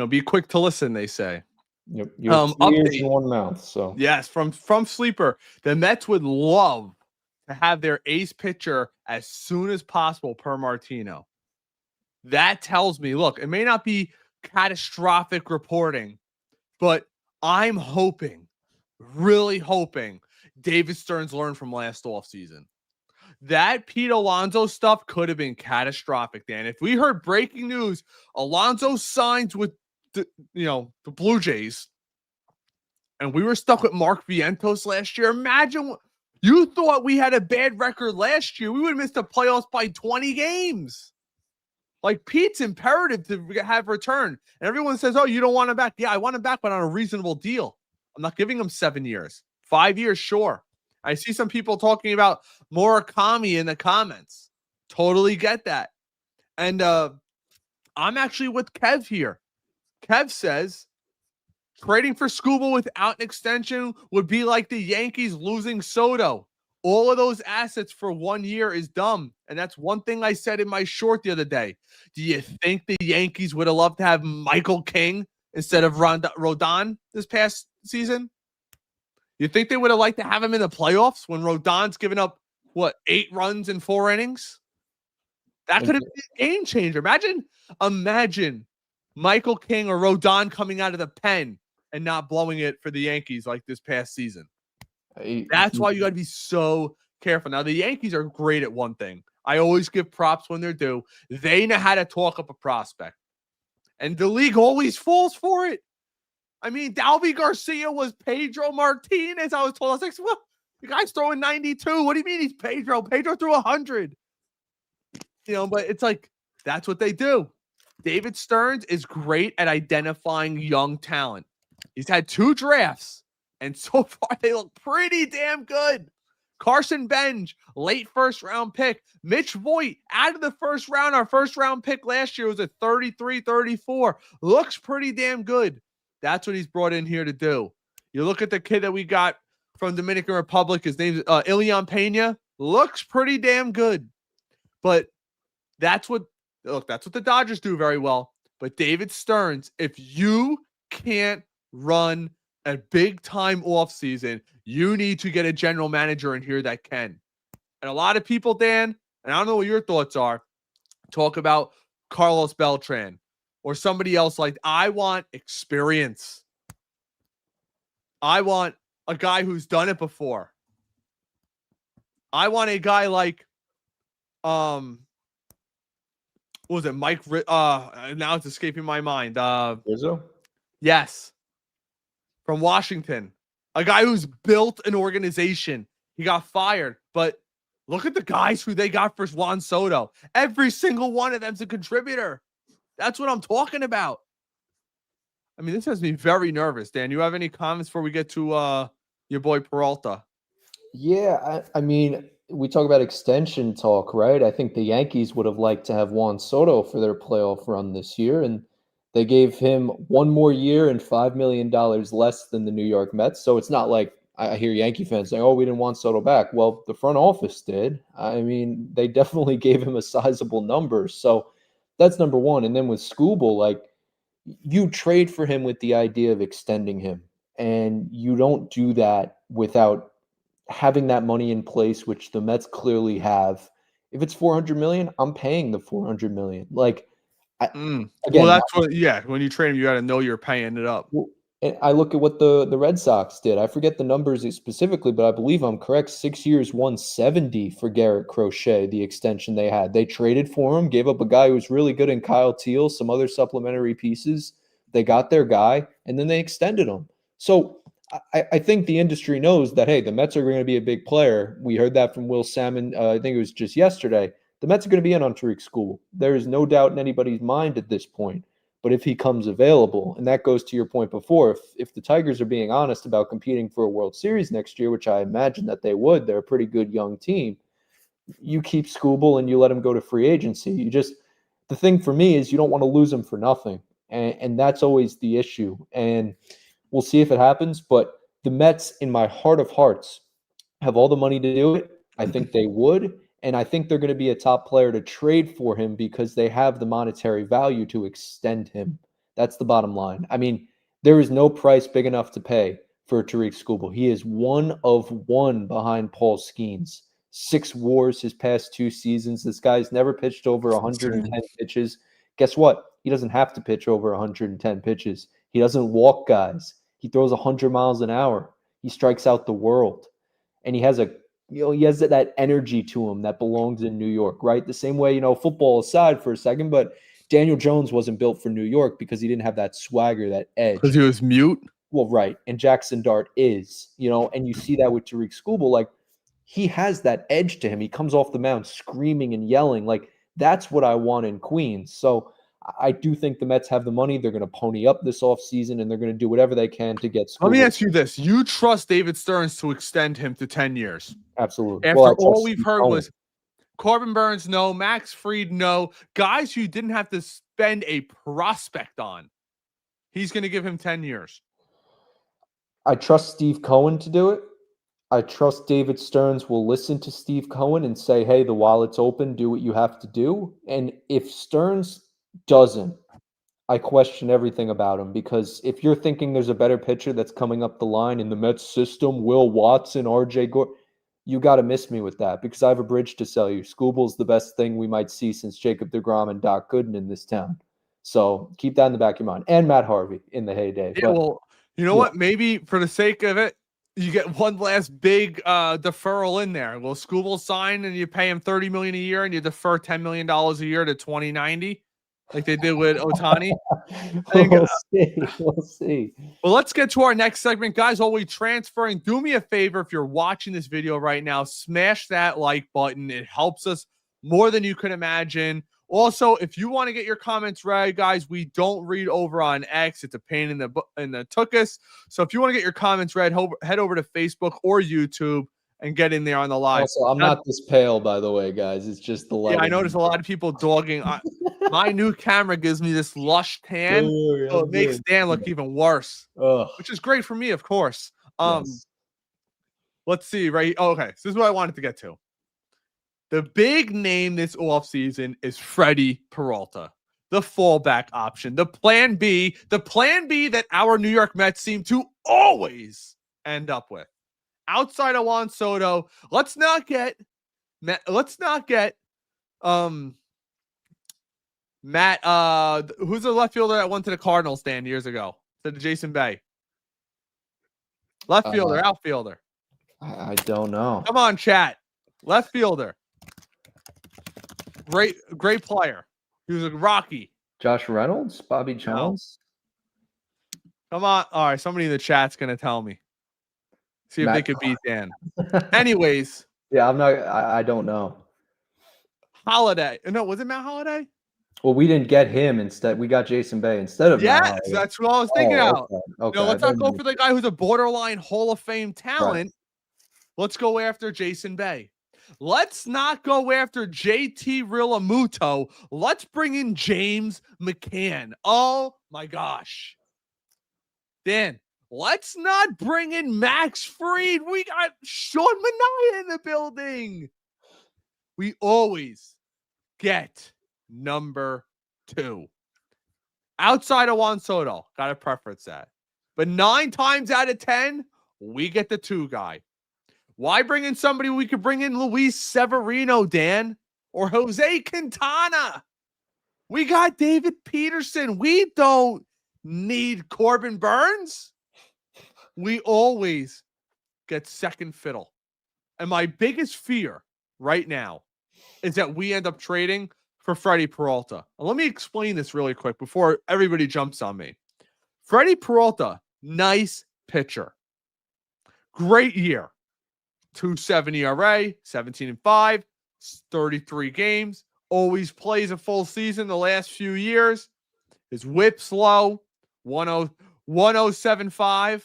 Be quick to listen, they say. You have 2 ears Update. and 1 mouth, so Yes, from Sleeper. The Mets would love to have their ace pitcher as soon as possible per Martino. That tells me, look, it may not be catastrophic reporting, but I'm hoping, really hoping, David Stearns learned from last offseason. That Pete Alonso stuff could have been catastrophic, Dan. If we heard breaking news, Alonso signs with the Blue Jays, and we were stuck with Mark Vientos last year. Imagine you thought we had a bad record last year. We would have missed the playoffs by 20 games. Like, Pete's imperative to have return. And everyone says, oh, you don't want him back. Yeah, I want him back, but on a reasonable deal. I'm not giving him 7 years. 5 years, sure. I see some people talking about Murakami in the comments. Totally get that. And I'm actually with Kev here. Kev says trading for Skubal without an extension would be like the Yankees losing Soto. All of those assets for 1 year is dumb. And that's one thing I said in my short the other day. Do you think the Yankees would have loved to have Michael King instead of Rodon this past season? You think they would have liked to have him in the playoffs when Rodon's given up, 8 runs in 4 innings? That could have been a game changer. Imagine Michael King or Rodon coming out of the pen and not blowing it for the Yankees like this past season. That's why you got to be so careful. Now, the Yankees are great at one thing. I always give props when they're due. They know how to talk up a prospect. And the league always falls for it. I mean, Dalby Garcia was Pedro Martinez. I was told, I was like, well, the guy's throwing 92. What do you mean he's Pedro? Pedro threw 100. But it's like, that's what they do. David Stearns is great at identifying young talent. He's had 2 drafts, and so far they look pretty damn good. Carson Bench, late first-round pick. Mitch Voigt, out of the first round. Our first-round pick last year was at 33, 34. Looks pretty damn good. That's what he's brought in here to do. You look at the kid that we got from Dominican Republic. His name's Ilian Pena. Looks pretty damn good. But that's what the Dodgers do very well. But David Stearns, if you can't run a big-time offseason, you need to get a general manager in here that can. And a lot of people, Dan, and I don't know what your thoughts are, talk about Carlos Beltran or somebody else like, I want experience. I want a guy who's done it before. I want a guy like, what was it, Mike? Now it's escaping my mind. Rizzo? Yes. From Washington. A guy who's built an organization. He got fired, but look at the guys who they got for Juan Soto. Every single one of them's a contributor. That's what I'm talking about. I mean, this has me very nervous. Dan, you have any comments before we get to your boy Peralta? Yeah, I mean, we talk about extension talk, right? I think the Yankees would have liked to have Juan Soto for their playoff run this year, and they gave him 1 more year and $5 million less than the New York Mets. So it's not like I hear Yankee fans saying, oh, we didn't want Soto back. Well, the front office did. I mean, they definitely gave him a sizable number. So that's number one. And then with Skubal, like, you trade for him with the idea of extending him, and you don't do that without having that money in place, which the Mets clearly have, If it's 400 million, I'm paying the 400 million. Like, Well, again, that's what. Yeah, when you trade him, you got to know you're paying it up. well, and I look at what the Red Sox did. I forget the numbers specifically, but I believe I'm correct. 6 years, 170 for Garrett Crochet, the extension they had. They traded for him, gave up a guy who was really good in Kyle Teal, some other supplementary pieces. They got their guy, and then they extended him. So I think the industry knows that, hey, the Mets are going to be a big player. We heard that from Will Salmon. I think it was just yesterday. The Mets are going to be in on Tarik Skubal. There is no doubt in anybody's mind at this point. But if he comes available, and that goes to your point before, if the Tigers are being honest about competing for a World Series next year, which I imagine that they would, they're a pretty good young team. You keep Skubal and you let him go to free agency. The thing for me is you don't want to lose him for nothing, and that's always the issue. And we'll see if it happens. But the Mets, in my heart of hearts, have all the money to do it. I think they would. And I think they're going to be a top player to trade for him because they have the monetary value to extend him. That's the bottom line. I mean, there is no price big enough to pay for Tarik Skubal. He is one of one behind Paul Skeens. 6 WARs his past 2 seasons. This guy's never pitched over 110 pitches. Guess what? He doesn't have to pitch over 110 pitches. He doesn't walk guys. He throws 100 miles an hour. He strikes out the world. And he has that energy to him that belongs in New York, right? The same way, football aside for a second, but Daniel Jones wasn't built for New York because he didn't have that swagger, that edge. Because he was mute? Well, right. And Jackson Dart is, and you see that with Tarik Skubal. Like, he has that edge to him. He comes off the mound screaming and yelling. Like, that's what I want in Queens. So I do think the Mets have the money. They're going to pony up this offseason, and they're going to do whatever they can to get Skubal. Let me ask you this. You trust David Stearns to extend him to 10 years? Absolutely. After all we've heard was Corbin Burns, no. Max Fried, no. Guys who didn't have to spend a prospect on. He's going to give him 10 years. I trust Steve Cohen to do it. I trust David Stearns will listen to Steve Cohen and say, hey, the wallet's open. Do what you have to do. And if Stearns doesn't, I question everything about him, because if you're thinking there's a better pitcher that's coming up the line in the Mets system, Will Watson, RJ Gore, you got to miss me with that, because I have a bridge to sell you. Skubal's the best thing we might see since Jacob deGrom and Doc Gooden in this town. So keep that in the back of your mind. And Matt Harvey in the heyday. Yeah, well, you know what? Maybe for the sake of it, you get one last big deferral in there. Will Skubal sign and you pay him $30 million a year and you defer $10 million a year to 2090, like they did with Ohtani? We'll see. Well, let's get to our next segment, guys. While we transferring, do me a favor. If you're watching this video right now, smash that like button. It helps us more than you could imagine. Also, if you want to get your comments read, guys, we don't read over on X. It's a pain in the tuchus. So if you want to get your comments read, head over to Facebook or YouTube and get in there on the live. Also, I'm not this pale, by the way, guys. It's just the light. Yeah, I noticed a lot of people dogging. My new camera gives me this lush tan, so it makes Dan look even worse, which is great for me, of course. Yes. Let's see, right? Oh, okay, so this is what I wanted to get to. The big name this offseason is Freddy Peralta, the fallback option, the plan B that our New York Mets seem to always end up with. Outside of Juan Soto, let's not get Matt, who's the left fielder that went to the Cardinals, Dan, years ago? To the Jason Bay. Left fielder, outfielder. I don't know. Come on, chat. Left fielder. Great player. He was a Rocky. Josh Reynolds? Bobby Jones? No. Come on. All right, somebody in the chat's going to tell me. See if they could beat Dan. Anyways. Yeah, I don't know. Holiday. No, was it Matt Holiday? Well, we didn't get him instead. We got Jason Bay instead of Matt Holiday. That's what I was thinking out. Okay. No, let's not go for the guy who's a borderline Hall of Fame talent. Right. Let's go after Jason Bay. Let's not go after JT Realmuto. Let's bring in James McCann. Oh, my gosh. Dan, let's not bring in Max Fried. We got Sean Manaea in the building. We always get number 2. Outside of Juan Soto, got to preference that. But 9 times out of 10, we get the 2 guy. Why bring in somebody we could bring in Luis Severino, Dan? or Jose Quintana. We got David Peterson. We don't need Corbin Burns. We always get second fiddle. And my biggest fear right now is that we end up trading for Freddy Peralta. And let me explain this really quick before everybody jumps on me. Freddy Peralta, nice pitcher. Great year. 2.7 ERA, 17-5, 33 games. Always plays a full season the last few years. His whip's low, 107.5,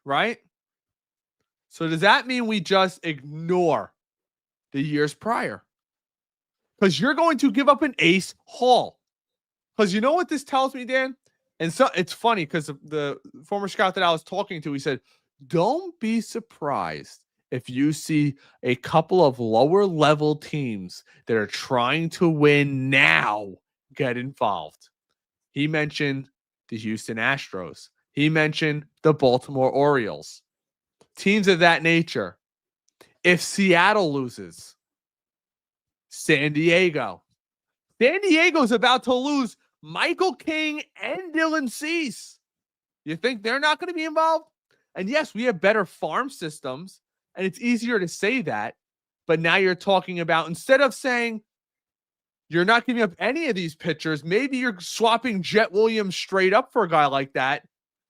right? So does that mean we just ignore the years prior? Because you're going to give up an ace haul. Because you know what this tells me, Dan? And so it's funny because the former scout that I was talking to, he said, don't be surprised if you see a couple of lower level teams that are trying to win now get involved. He mentioned the Houston Astros. He mentioned the Baltimore Orioles. Teams of that nature. If Seattle loses, San Diego's about to lose Michael King and Dylan Cease. You think they're not going to be involved? And yes, we have better farm systems, and it's easier to say that. But now you're talking about, instead of saying you're not giving up any of these pitchers, maybe you're swapping Jet Williams straight up for a guy like that.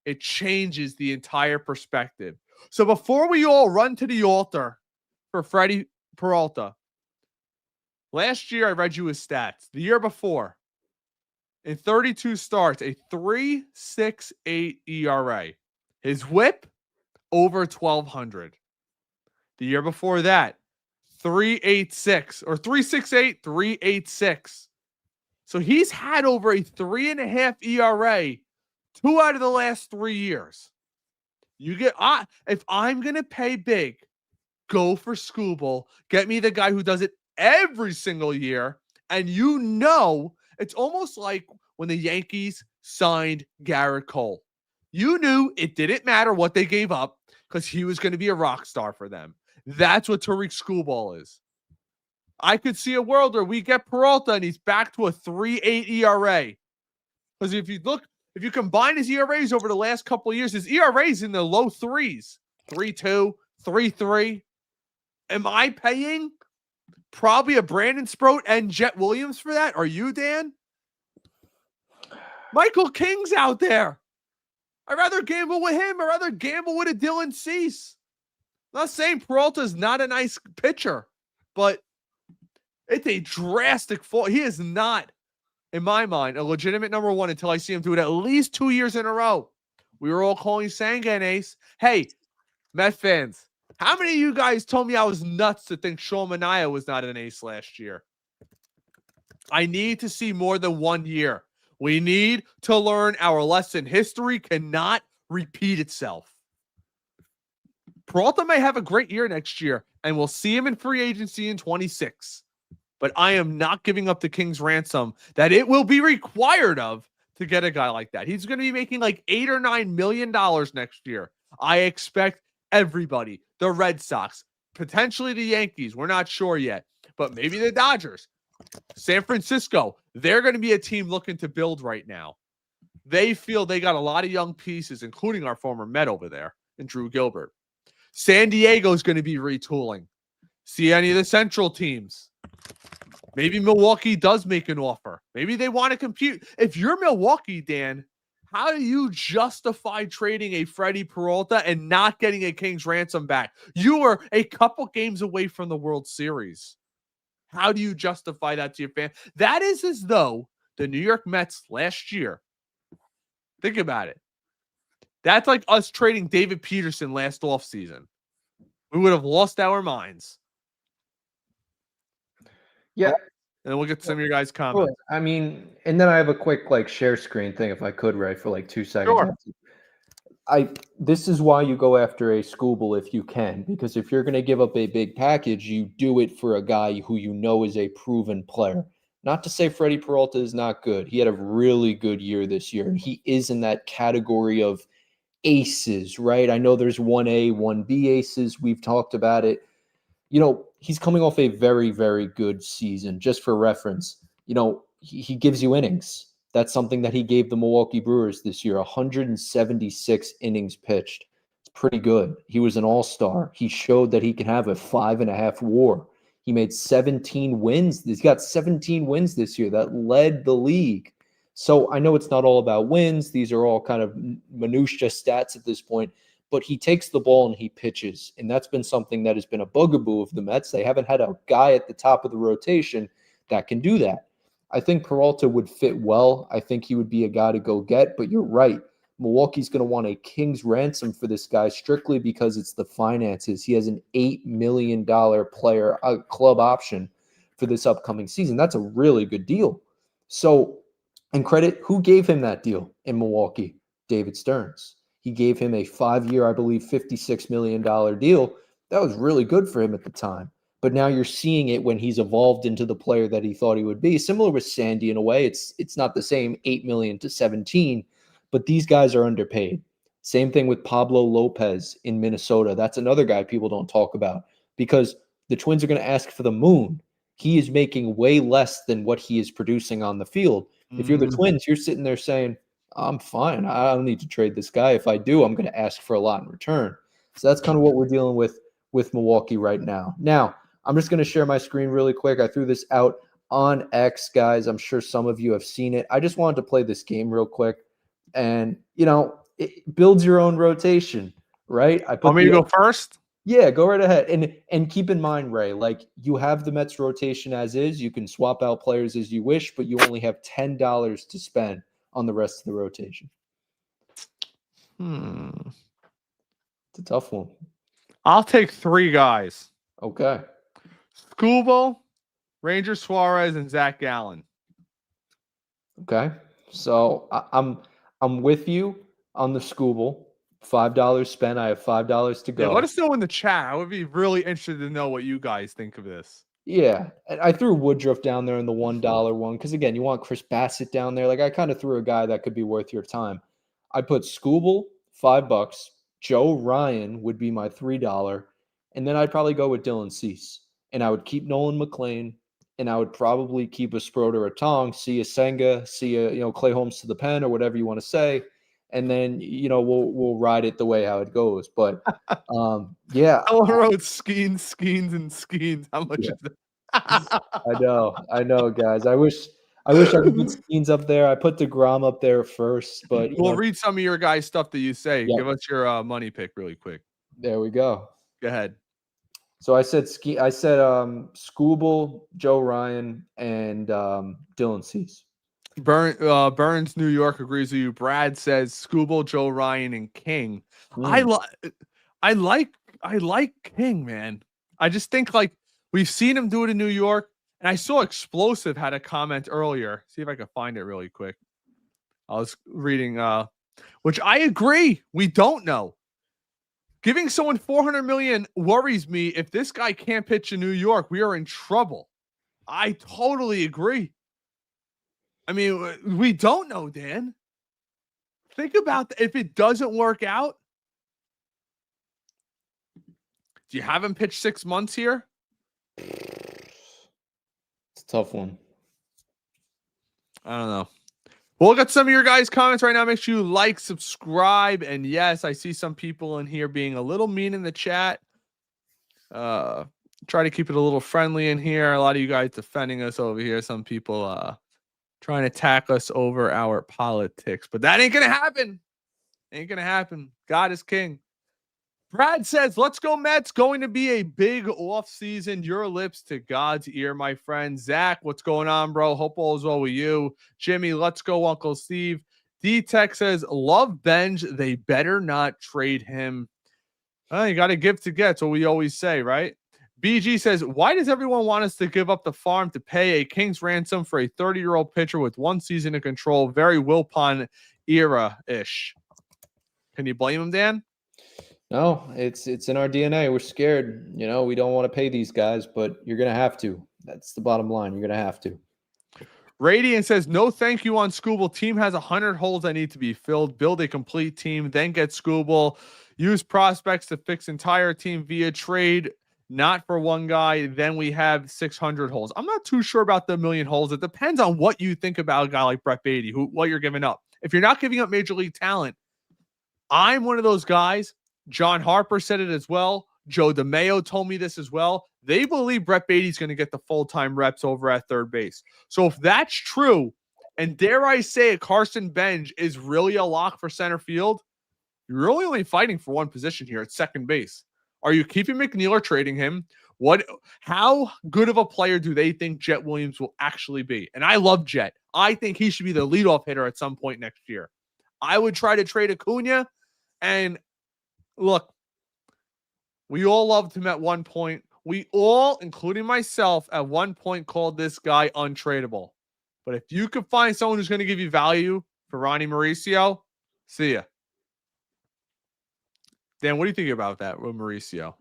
It changes the entire perspective. So before we all run to the altar for Freddy Peralta, last year I read you his stats. The year before, in 32 starts, a 3.68 ERA. His whip, over 1,200. The year before that, 3.86 or 3.68, 3.86. So he's had over a 3.5 ERA 2 out of the last 3 years. You get, if I'm going to pay big, go for Skubal. Get me the guy who does it every single year. And you know, it's almost like when the Yankees signed Garrett Cole. You knew it didn't matter what they gave up because he was going to be a rock star for them. That's what Tarik Skubal is. I could see a world where we get Peralta and he's back to a 3.8 ERA. Because if you combine his ERAs over the last couple of years, his ERA's in the low threes. 3.2, 3.3. Am I paying probably a Brandon Sproat and Jet Williams for that? Are you, Dan? Michael King's out there. I'd rather gamble with him. I'd rather gamble with a Dylan Cease. I'm not saying Peralta's not a nice pitcher, but it's a drastic fall. He is not, in my mind, a legitimate number one until I see him do it at least 2 years in a row. We were all calling Senga an ace. Hey, Met fans, how many of you guys told me I was nuts to think Sean Manaea was not an ace last year? I need to see more than 1 year. We need to learn our lesson. History cannot repeat itself. Peralta may have a great year next year, and we'll see him in free agency in 26. But I am not giving up the King's ransom that it will be required of to get a guy like that. He's going to be making like $8 or $9 million next year. I expect everybody, the Red Sox, potentially the Yankees, we're not sure yet, but maybe the Dodgers, San Francisco, they're going to be a team looking to build right now. They feel they got a lot of young pieces, including our former Met over there and Drew Gilbert. San Diego is going to be retooling. See any of the Central teams. Maybe Milwaukee does make an offer. Maybe they want to compete. If you're Milwaukee, Dan, how do you justify trading a Freddy Peralta and not getting a King's ransom back? You were a couple games away from the World Series. How do you justify that to your fan? That is as though the New York Mets last year, think about it. That's like us trading David Peterson last offseason. We would have lost our minds. Yeah. And then we'll get to some of your guys' comments. I mean, and then I have a quick share screen thing if I could, Ray, for 2 seconds. Sure. This is why you go after a Skubal if you can, because if you're going to give up a big package, you do it for a guy who you know is a proven player. Not to say Freddy Peralta is not good. He had a really good year this year, and he is in that category of aces, right? I know there's 1A, 1B aces. We've talked about it. he's coming off a very, very good season. Just for reference, he gives you innings. That's something that he gave the Milwaukee Brewers this year, 176 innings pitched. It's pretty good. He was an all-star. He showed that he can have a 5.5 WAR. He made 17 wins. He's got 17 wins this year. That led the league. So I know it's not all about wins. These are all kind of minutia stats at this point. But he takes the ball and he pitches. And that's been something that has been a bugaboo of the Mets. They haven't had a guy at the top of the rotation that can do that. I think Peralta would fit well. I think he would be a guy to go get. But you're right. Milwaukee's going to want a king's ransom for this guy strictly because it's the finances. He has an $8 million player club option for this upcoming season. That's a really good deal. So, and credit, who gave him that deal in Milwaukee? David Stearns. He gave him a 5-year, I believe, $56 million deal. That was really good for him at the time. But now you're seeing it when he's evolved into the player that he thought he would be. Similar with Sandy in a way. It's not the same 8 million to 17, but these guys are underpaid. Same thing with Pablo Lopez in Minnesota. That's another guy people don't talk about because the Twins are going to ask for the moon. He is making way less than what he is producing on the field. If you're the Twins, you're sitting there saying, I'm fine. I don't need to trade this guy. If I do, I'm going to ask for a lot in return. So that's kind of what we're dealing with Milwaukee right now. Now, I'm just going to share my screen really quick. I threw this out on X, guys. I'm sure some of you have seen it. I just wanted to play this game real quick. And, it builds your own rotation, right? Want me to go first? Yeah, go right ahead. And keep in mind, Ray, like you have the Mets rotation as is. You can swap out players as you wish, but you only have $10 to spend on the rest of the rotation. It's a tough one. I'll take 3 guys. Okay. Skubal, Ranger Suarez, and Zach Gallen. Okay. So I'm with you on the Skubal. $5 spent. I have $5 to go. Yeah, let us know in the chat. I would be really interested to know what you guys think of this. Yeah, and I threw Woodruff down there in the $1 one because, again, you want Chris Bassett down there. Like, I kind of threw a guy that could be worth your time. I put Skubal, $5. Joe Ryan would be my $3. And then I'd probably go with Dylan Cease. And I would keep Nolan McLean. And I would probably keep a Sproat or a Tong, see a Senga, see a Clay Holmes to the pen or whatever you want to say. And then, we'll ride it the way how it goes. But, yeah. I wrote Skeens. How much is that? I know, guys. I wish I could put Skeens up there. I put DeGrom up there first, but we'll read some of your guys' stuff that you say. Yep. Give us your money pick really quick. There we go. Go ahead. So I said Skubal, Joe Ryan, and Dylan Cease. Burns, New York agrees with you. Brad says Skubal, Joe Ryan, and King. I like King, man. I just think like we've seen him do it in New York, and I saw Explosive had a comment earlier. See if I can find it really quick. I was reading, which I agree. We don't know. Giving someone $400 million worries me. If this guy can't pitch in New York, we are in trouble. I totally agree. I mean, we don't know, Dan. Think about if it doesn't work out. Do you have him pitch 6 months here? It's a tough one. I don't know. We'll get some of your guys' comments right now. Make sure you like, subscribe, and yes, I see some people in here being a little mean in the chat. Try to keep it a little friendly in here. A lot of you guys defending us over here. Some people trying to attack us over our politics, but that ain't gonna happen. Ain't gonna happen. God is king. Brad says, let's go Mets. Going to be a big offseason. Your lips to God's ear, my friend. Zach, what's going on, bro? Hope all is well with you. Jimmy, let's go, Uncle Steve. D-Tech says, love Benj. They better not trade him. You got to give to get. That's what we always say, right? BG says, why does everyone want us to give up the farm to pay a king's ransom for a 30-year-old pitcher with 1 season to control? Very Wilpon era-ish. Can you blame him, Dan? No, it's in our DNA. We're scared. We don't want to pay these guys, but you're going to have to. That's the bottom line. You're going to have to. Radiant says, no thank you on Skubal. Team has 100 holes that need to be filled. Build a complete team, then get Skubal. Use prospects to fix entire team via trade. not for one guy. Then we have 600 holes. I'm not too sure about the million holes. It depends on what you think about a guy like Brett Beatty, what you're giving up. If you're not giving up major league talent, I'm one of those guys. John Harper said it as well. Joe DeMayo told me this as well. They believe Brett Beatty's going to get the full-time reps over at third base. So if that's true, and dare I say it, Carson Bench is really a lock for center field, you're really only fighting for one position here at second base. Are you keeping McNeil or trading him? How good of a player do they think Jet Williams will actually be? And I love Jet. I think he should be the leadoff hitter at some point next year. I would try to trade Acuna. And look, we all loved him at one point. We all, including myself, at one point called this guy untradeable. But if you could find someone who's going to give you value for Ronnie Mauricio, see ya. Dan, what do you think about that with Mauricio?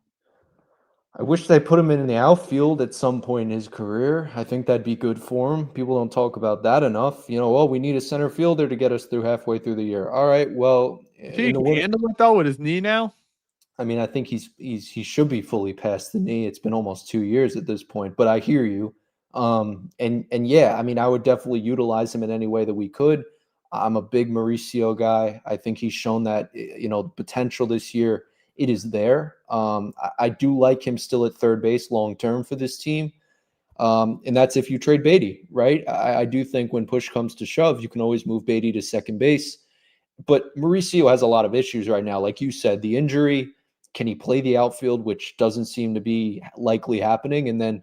I wish they put him in the outfield at some point in his career. I think that'd be good for him. People don't talk about that enough. We need a center fielder to get us through halfway through the year. All right, well, he can handle it though with his knee now. I mean, I think he should be fully past the knee. It's been almost 2 years at this point, but I hear you. And yeah, I mean, I would definitely utilize him in any way that we could. I'm a big Mauricio guy. I think he's shown that potential this year. It is there. I do like him still at third base long term for this team. And that's if you trade Beatty, right? I do think when push comes to shove, you can always move Beatty to second base. But Mauricio has a lot of issues right now. Like you said, the injury, can he play the outfield, which doesn't seem to be likely happening? And then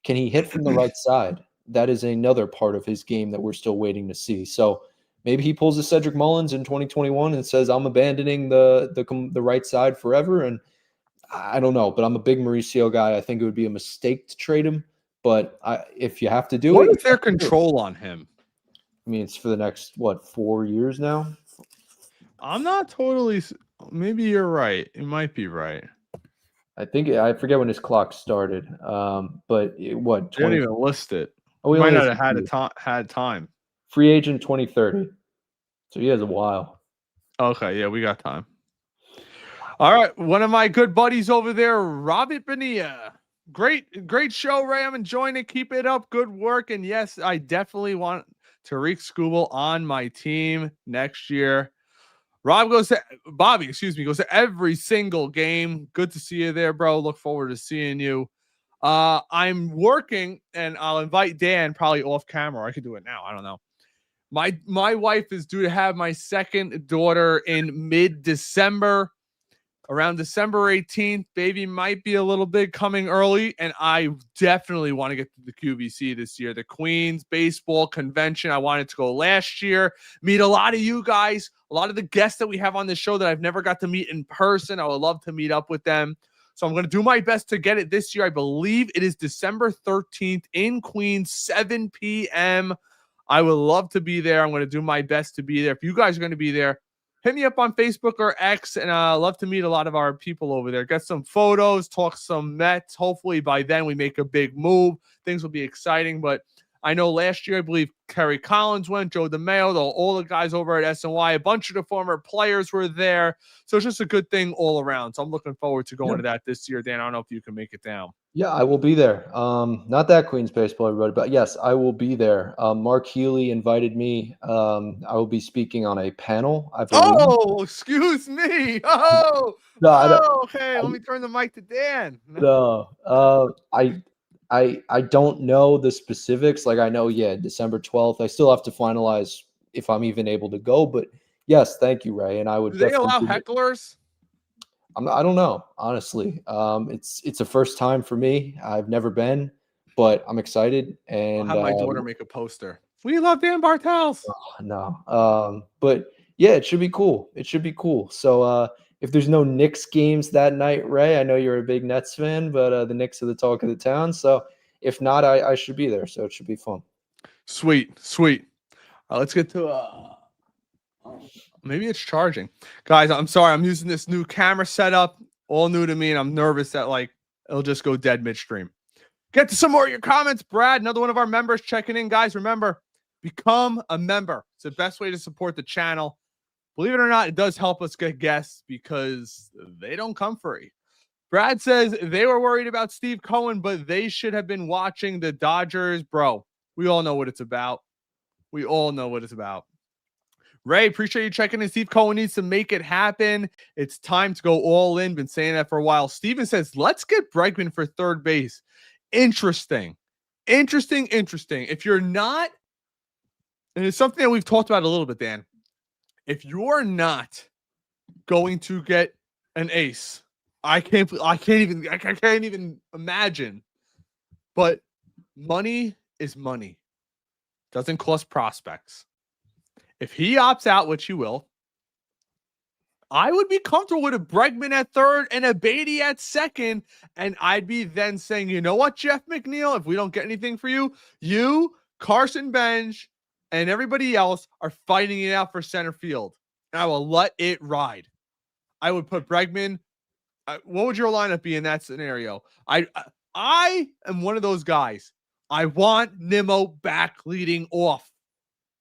can he hit from the right side? That is another part of his game that we're still waiting to see. So maybe he pulls a Cedric Mullins in 2021 and says, I'm abandoning the right side forever. And I don't know, but I'm a big Mauricio guy. I think it would be a mistake to trade him. But if you have to do it. What is their control on him? I mean, it's for the next, 4 years now? I'm not totally. Maybe you're right. It might be right. I forget when his clock started. But what? 20, they didn't even list it. Oh, he might not have had time. Free agent 2030. So he has a while. Okay, yeah, we got time. All right, one of my good buddies over there, Robert Bonilla. Great show, Ray. I'm enjoying it. Keep it up. Good work. And yes, I definitely want Tarik Skubal on my team next year. Bobby, goes to every single game. Good to see you there, bro. Look forward to seeing you. I'm working, and I'll invite Dan probably off camera. I could do it now. I don't know. My wife is due to have my second daughter in mid-December. Around December 18th, baby might be a little bit coming early, and I definitely want to get to the QVC this year. The Queens Baseball Convention. I wanted to go last year, meet a lot of you guys, a lot of the guests that we have on this show that I've never got to meet in person. I would love to meet up with them. So I'm going to do my best to get it this year. I believe it is December 13th in Queens, 7 p.m. I would love to be there. I'm going to do my best to be there. If you guys are going to be there, hit me up on Facebook or X, and I love to meet a lot of our people over there. Get some photos, talk some Mets. Hopefully by then we make a big move. Things will be exciting, but I know last year, I believe Kerry Collins went, Joe DeMayo, all the guys over at SNY, a bunch of the former players were there. So it's just a good thing all around. So I'm looking forward to going to that this year. Dan, I don't know if you can make it down. Yeah, I will be there. Not that Queens baseball, everybody, but yes, I will be there. Mark Healy invited me. I will be speaking on a panel, I believe. Oh, excuse me. Okay. Let me turn the mic to Dan. No, I don't know the specifics. Like I know, December 12th. I still have to finalize if I'm even able to go. But yes, thank you, Ray. And I would. Do they allow hecklers? I don't know, honestly. It's a first time for me. I've never been, but I'm excited. And I'll have my daughter make a poster. We love Dan Bartels. No, but yeah, it should be cool. It should be cool. So if there's no Knicks games that night, Ray, I know you're a big Nets fan, but the Knicks are the talk of the town. So if not, I should be there. So it should be fun. Sweet. Let's get to maybe it's charging. Guys, I'm sorry. I'm using this new camera setup, all new to me, and I'm nervous that it'll just go dead midstream. Get to some more of your comments. Brad, another one of our members checking in. Guys, remember, become a member. It's the best way to support the channel. Believe it or not, it does help us get guests because they don't come free. Brad says they were worried about Steve Cohen, but they should have been watching the Dodgers. Bro, we all know what it's about. We all know what it's about. Ray, appreciate you checking in. Steve Cohen needs to make it happen. It's time to go all in. Been saying that for a while. Steven says, let's get Bregman for third base. Interesting. If you're not, and it's something that we've talked about a little bit, Dan. If you're not going to get an ace, I can't even imagine. But money is money. Doesn't cost prospects. If he opts out, which he will, I would be comfortable with a Bregman at third and a Beatty at second. And I'd be then saying, you know what, Jeff McNeil, if we don't get anything for you, you, Carson Bench, and everybody else are fighting it out for center field. And I will let it ride. I would put Bregman. What would your lineup be in that scenario? I am one of those guys. I want Nimmo back leading off.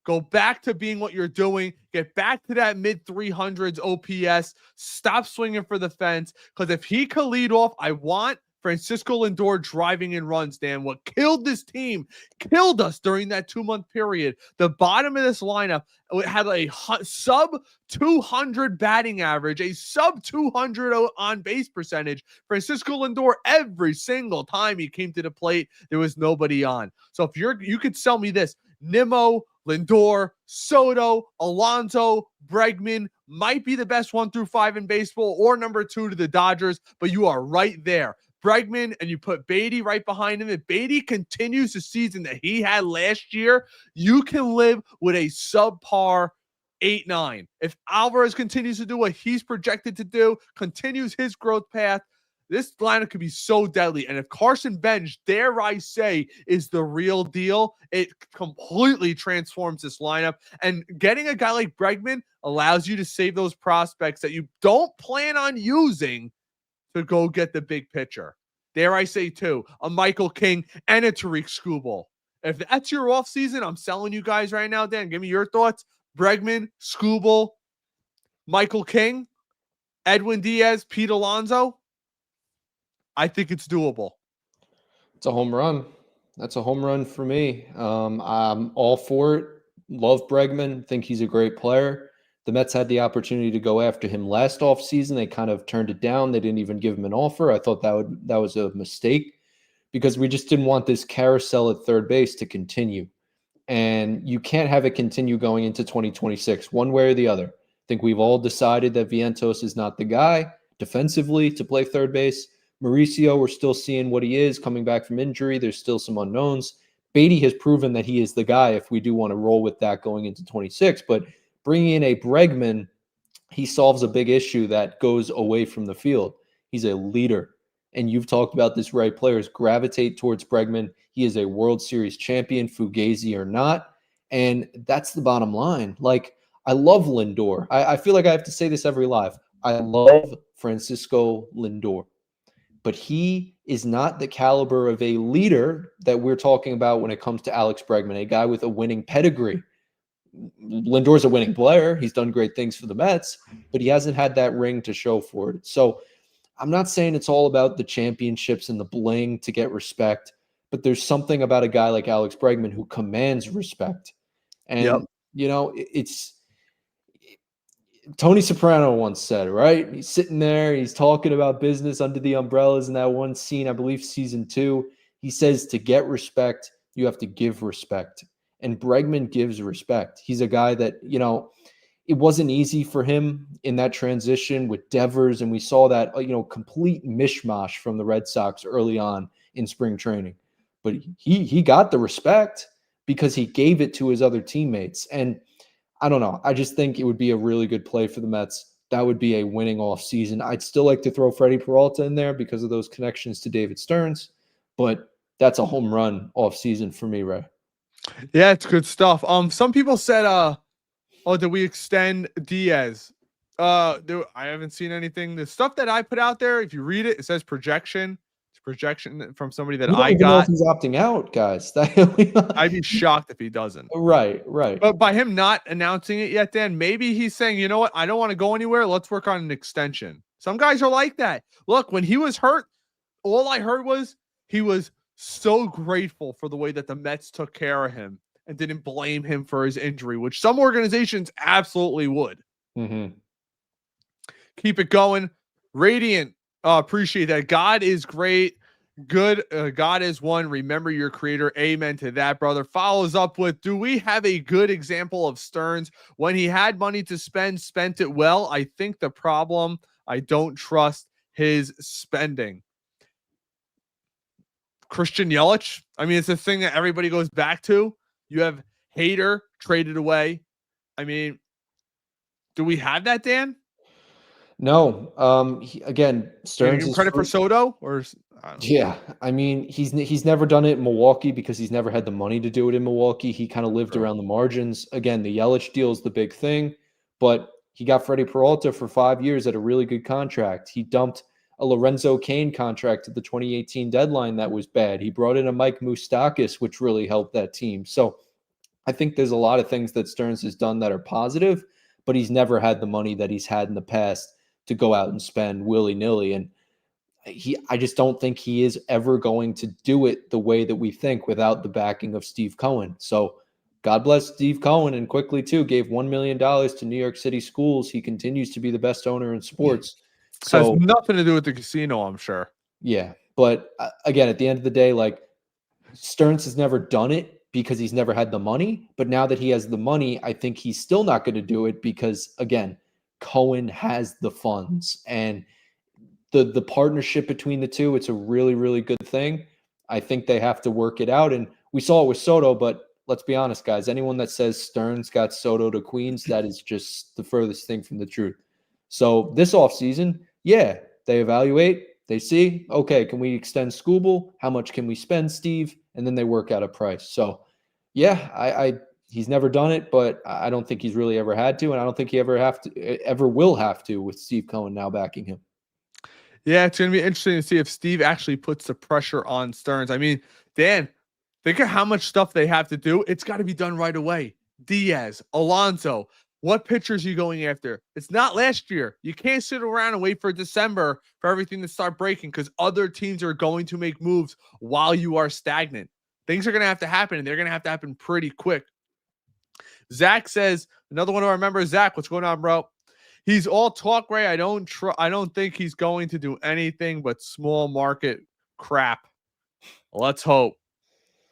Go back to being what you're doing. Get back to that mid 300s OPS. Stop swinging for the fence. Because if he could lead off, I want Francisco Lindor driving in runs, Dan. What killed this team, killed us during that 2-month period. The bottom of this lineup had a sub 200 batting average, a sub 200 on base percentage. Francisco Lindor, every single time he came to the plate, there was nobody on. So if you could sell me this, Nimmo, Lindor, Soto, Alonso, Bregman might be the best 1 through 5 in baseball, or number 2 to the Dodgers, but you are right there. Bregman, and you put Beatty right behind him. If Beatty continues the season that he had last year, you can live with a subpar 8-9. If Alvarez continues to do what he's projected to do, continues his growth path, this lineup could be so deadly. And if Carson Bench, dare I say, is the real deal, it completely transforms this lineup. And getting a guy like Bregman allows you to save those prospects that you don't plan on using to go get the big pitcher. Dare I say, too, a Michael King and a Tarik Skubal. If that's your offseason, I'm selling you guys right now, Dan. Give me your thoughts. Bregman, Skubal, Michael King, Edwin Diaz, Pete Alonso. I think it's doable. It's a home run. That's a home run for me. I'm all for it. Love Bregman. Think he's a great player. The Mets had the opportunity to go after him last offseason. They kind of turned it down. They didn't even give him an offer. I thought that was a mistake because we just didn't want this carousel at third base to continue. And you can't have it continue going into 2026, one way or the other. I think we've all decided that Vientos is not the guy defensively to play third base. Mauricio, we're still seeing what he is coming back from injury. There's still some unknowns. Beatty has proven that he is the guy if we do want to roll with that going into 26. But bringing in a Bregman, he solves a big issue that goes away from the field. He's a leader. And you've talked about this, right? Players gravitate towards Bregman. He is a World Series champion, Fugazi or not. And that's the bottom line. Like, I love Lindor. I feel like I have to say this every live. I love Francisco Lindor. But he is not the caliber of a leader that we're talking about when it comes to Alex Bregman, a guy with a winning pedigree. Lindor's a winning player. He's done great things for the Mets, but he hasn't had that ring to show for it. So I'm not saying it's all about the championships and the bling to get respect, but there's something about a guy like Alex Bregman who commands respect. And, it's Tony Soprano once said, right? He's sitting there, he's talking about business under the umbrellas in that one scene, I believe season 2. He says to get respect, you have to give respect. And Bregman gives respect. He's a guy that, it wasn't easy for him in that transition with Devers, and we saw that, complete mishmash from the Red Sox early on in spring training. But he got the respect because he gave it to his other teammates. And I don't know. I just think it would be a really good play for the Mets. That would be a winning offseason. I'd still like to throw Freddy Peralta in there because of those connections to David Stearns, but that's a home run offseason for me, Ray. Yeah, it's good stuff. Some people said, did we extend Diaz? I haven't seen anything. The stuff that I put out there, if you read it, it says projection. It's projection from somebody that I got. Know if he's opting out, guys. I'd be shocked if he doesn't. Right. But by him not announcing it yet, Dan, maybe he's saying, you know what? I don't want to go anywhere. Let's work on an extension. Some guys are like that. Look, when he was hurt, all I heard was he was so grateful for the way that the Mets took care of him and didn't blame him for his injury, which some organizations absolutely would. Mm-hmm. Keep it going. Radiant, appreciate that. God is great. Good. God is one. Remember your creator. Amen to that, brother. Follows up with, do we have a good example of Stearns? When he had money to spend, spent it well. I think the problem, I don't trust his spending. Christian Yelich. I mean, it's a thing that everybody goes back to. You have Hader traded away. I mean, do we have that, Dan? No. Again, Can you Stearns give him is credit for Soto? Or I don't know. Yeah, I mean, he's never done it in Milwaukee because he's never had the money to do it in Milwaukee. He kind of lived True. around the margins. Again, the Yelich deal is the big thing, but he got Freddy Peralta for 5 years at a really good contract. He dumped a Lorenzo Cain contract at the 2018 deadline that was bad. He brought in a Mike Moustakas, which really helped that team. So I think there's a lot of things that Stearns has done that are positive, but he's never had the money that he's had in the past to go out and spend willy-nilly. And I just don't think he is ever going to do it the way that we think without the backing of Steve Cohen. So God bless Steve Cohen, and quickly too gave $1 million to New York City schools. He continues to be the best owner in sports. Has So nothing to do with the casino, I'm sure. yeah, but again, at the end of the day, like Stearns has never done it because he's never had the money. But now that he has the money, I think he's still not going to do it because again, Cohen has the funds and the partnership between the two, it's a really, really good thing. I think they have to work it out. And we saw it with Soto, but let's be honest, guys. Anyone that says Stearns got Soto to Queens, that is just the furthest thing from the truth. So this offseason, yeah, they evaluate, they see, okay, can we extend Skubal? How much can we spend, Steve? And then they work out a price. So yeah, I he's never done it, but I don't think he's really ever had to, and I don't think he ever will have to with Steve Cohen now backing him. Yeah, it's going to be interesting to see if Steve actually puts the pressure on Stearns. I mean, Dan, think of how much stuff they have to do. It's got to be done right away. Diaz, Alonso, what pitchers are you going after? It's not last year. You can't sit around and wait for December for everything to start breaking because other teams are going to make moves while you are stagnant. Things are going to have to happen, and they're going to have to happen pretty quick. Zach says, another one of our members, Zach, what's going on, bro? He's all talk, Ray. I don't think he's going to do anything but small market crap. Let's hope.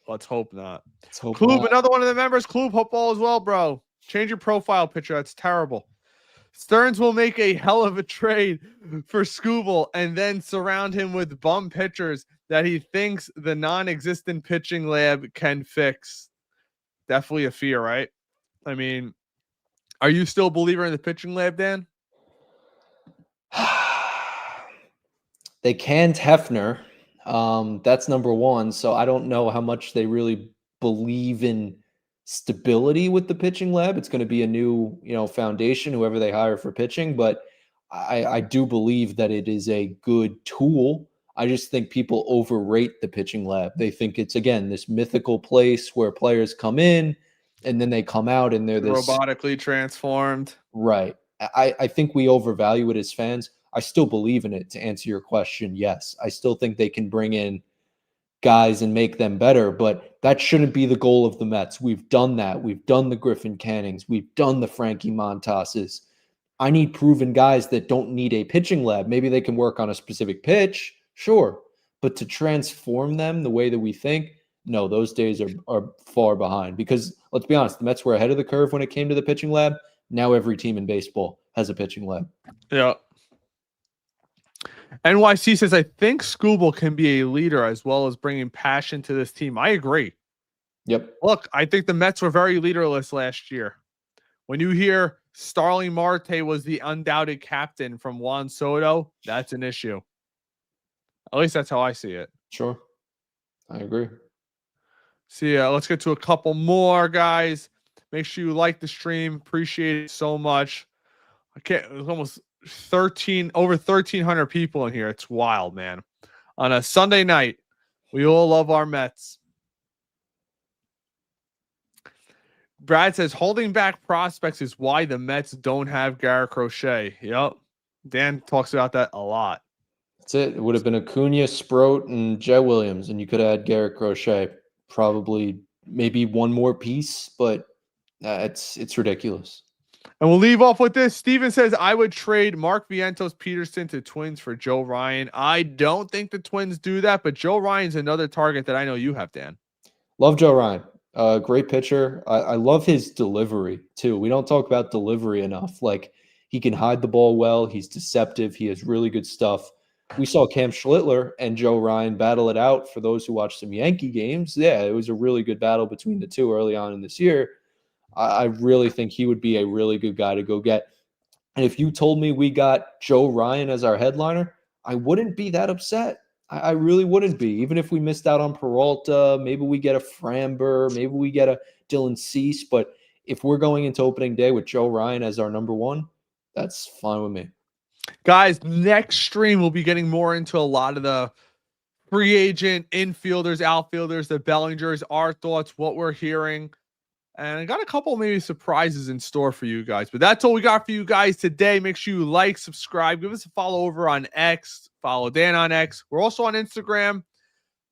Let's hope not. Let's hope Klub, not. another one of the members. Klub, hope all as well, bro. Change your profile picture. That's terrible. Stearns will make a hell of a trade for Skubal and then surround him with bum pitchers that he thinks the non-existent pitching lab can fix. Definitely a fear, right? I mean, are you still a believer in the pitching lab, Dan? They canned Hefner. That's number one. So I don't know how much they really believe in stability with the pitching lab. It's going to be a new, foundation, whoever they hire for pitching. But I do believe that it is a good tool. I just think people overrate the pitching lab. They think it's, again, this mythical place where players come in and then they come out and they're this Robotically transformed. right. I think we overvalue it as fans. I still believe in it, to answer your question. Yes, I still think they can bring in guys and make them better, but that shouldn't be the goal of the Mets. We've done that. We've done the Griffin Cannings. We've done the Frankie Montases. I need proven guys that don't need a pitching lab. Maybe they can work on a specific pitch, sure, but to transform them the way that we think, no, those days are far behind. Because let's be honest, the Mets were ahead of the curve when it came to the pitching lab. Now every team in baseball has a pitching lab. Yeah. NYC says, I think Skubal can be a leader as well as bringing passion to this team. I agree. Yep. Look, I think the Mets were very leaderless last year. When you hear Starling Marte was the undoubted captain from Juan Soto, that's an issue. At least that's how I see it. Sure. I agree. See, let's get to a couple more, guys. Make sure you like the stream. Appreciate it so much. It's almost over 1,300 people in here. It's wild, man. On a Sunday night, we all love our Mets. Brad says holding back prospects is why the Mets don't have Garrett Crochet. Yep. Dan talks about that a lot. That's it. It would have been Acuna, Sproat, and Jet Williams, and you could have had Garrett Crochet. Probably maybe one more piece, but it's ridiculous. And we'll leave off with this. Steven says, I would trade Mark Vientos Peterson to Twins for Joe Ryan. I don't think the Twins do that, but Joe Ryan's another target that I know you have, Dan. Love Joe Ryan. Great pitcher. I love his delivery, too. We don't talk about delivery enough. Like, he can hide the ball well. He's deceptive. He has really good stuff. We saw Cam Schlittler and Joe Ryan battle it out. For those who watched some Yankee games, yeah, it was a really good battle between the two early on in this year. I really think he would be a really good guy to go get. And if you told me we got Joe Ryan as our headliner, I wouldn't be that upset. I really wouldn't be. Even if we missed out on Peralta, maybe we get a Framber, maybe we get a Dylan Cease. But if we're going into opening day with Joe Ryan as our number one, that's fine with me. Guys, next stream we'll be getting more into a lot of the free agent infielders, outfielders, the Bellingers, our thoughts, what we're hearing. And I got a couple maybe surprises in store for you guys. But that's all we got for you guys today. Make sure you like, subscribe, give us a follow over on X, follow Dan on X. We're also on Instagram, a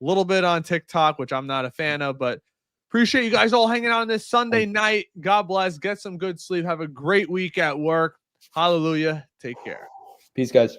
little bit on TikTok, which I'm not a fan of, but appreciate you guys all hanging out on this Sunday night. God bless. Get some good sleep. Have a great week at work. Hallelujah. Take care. Peace, guys.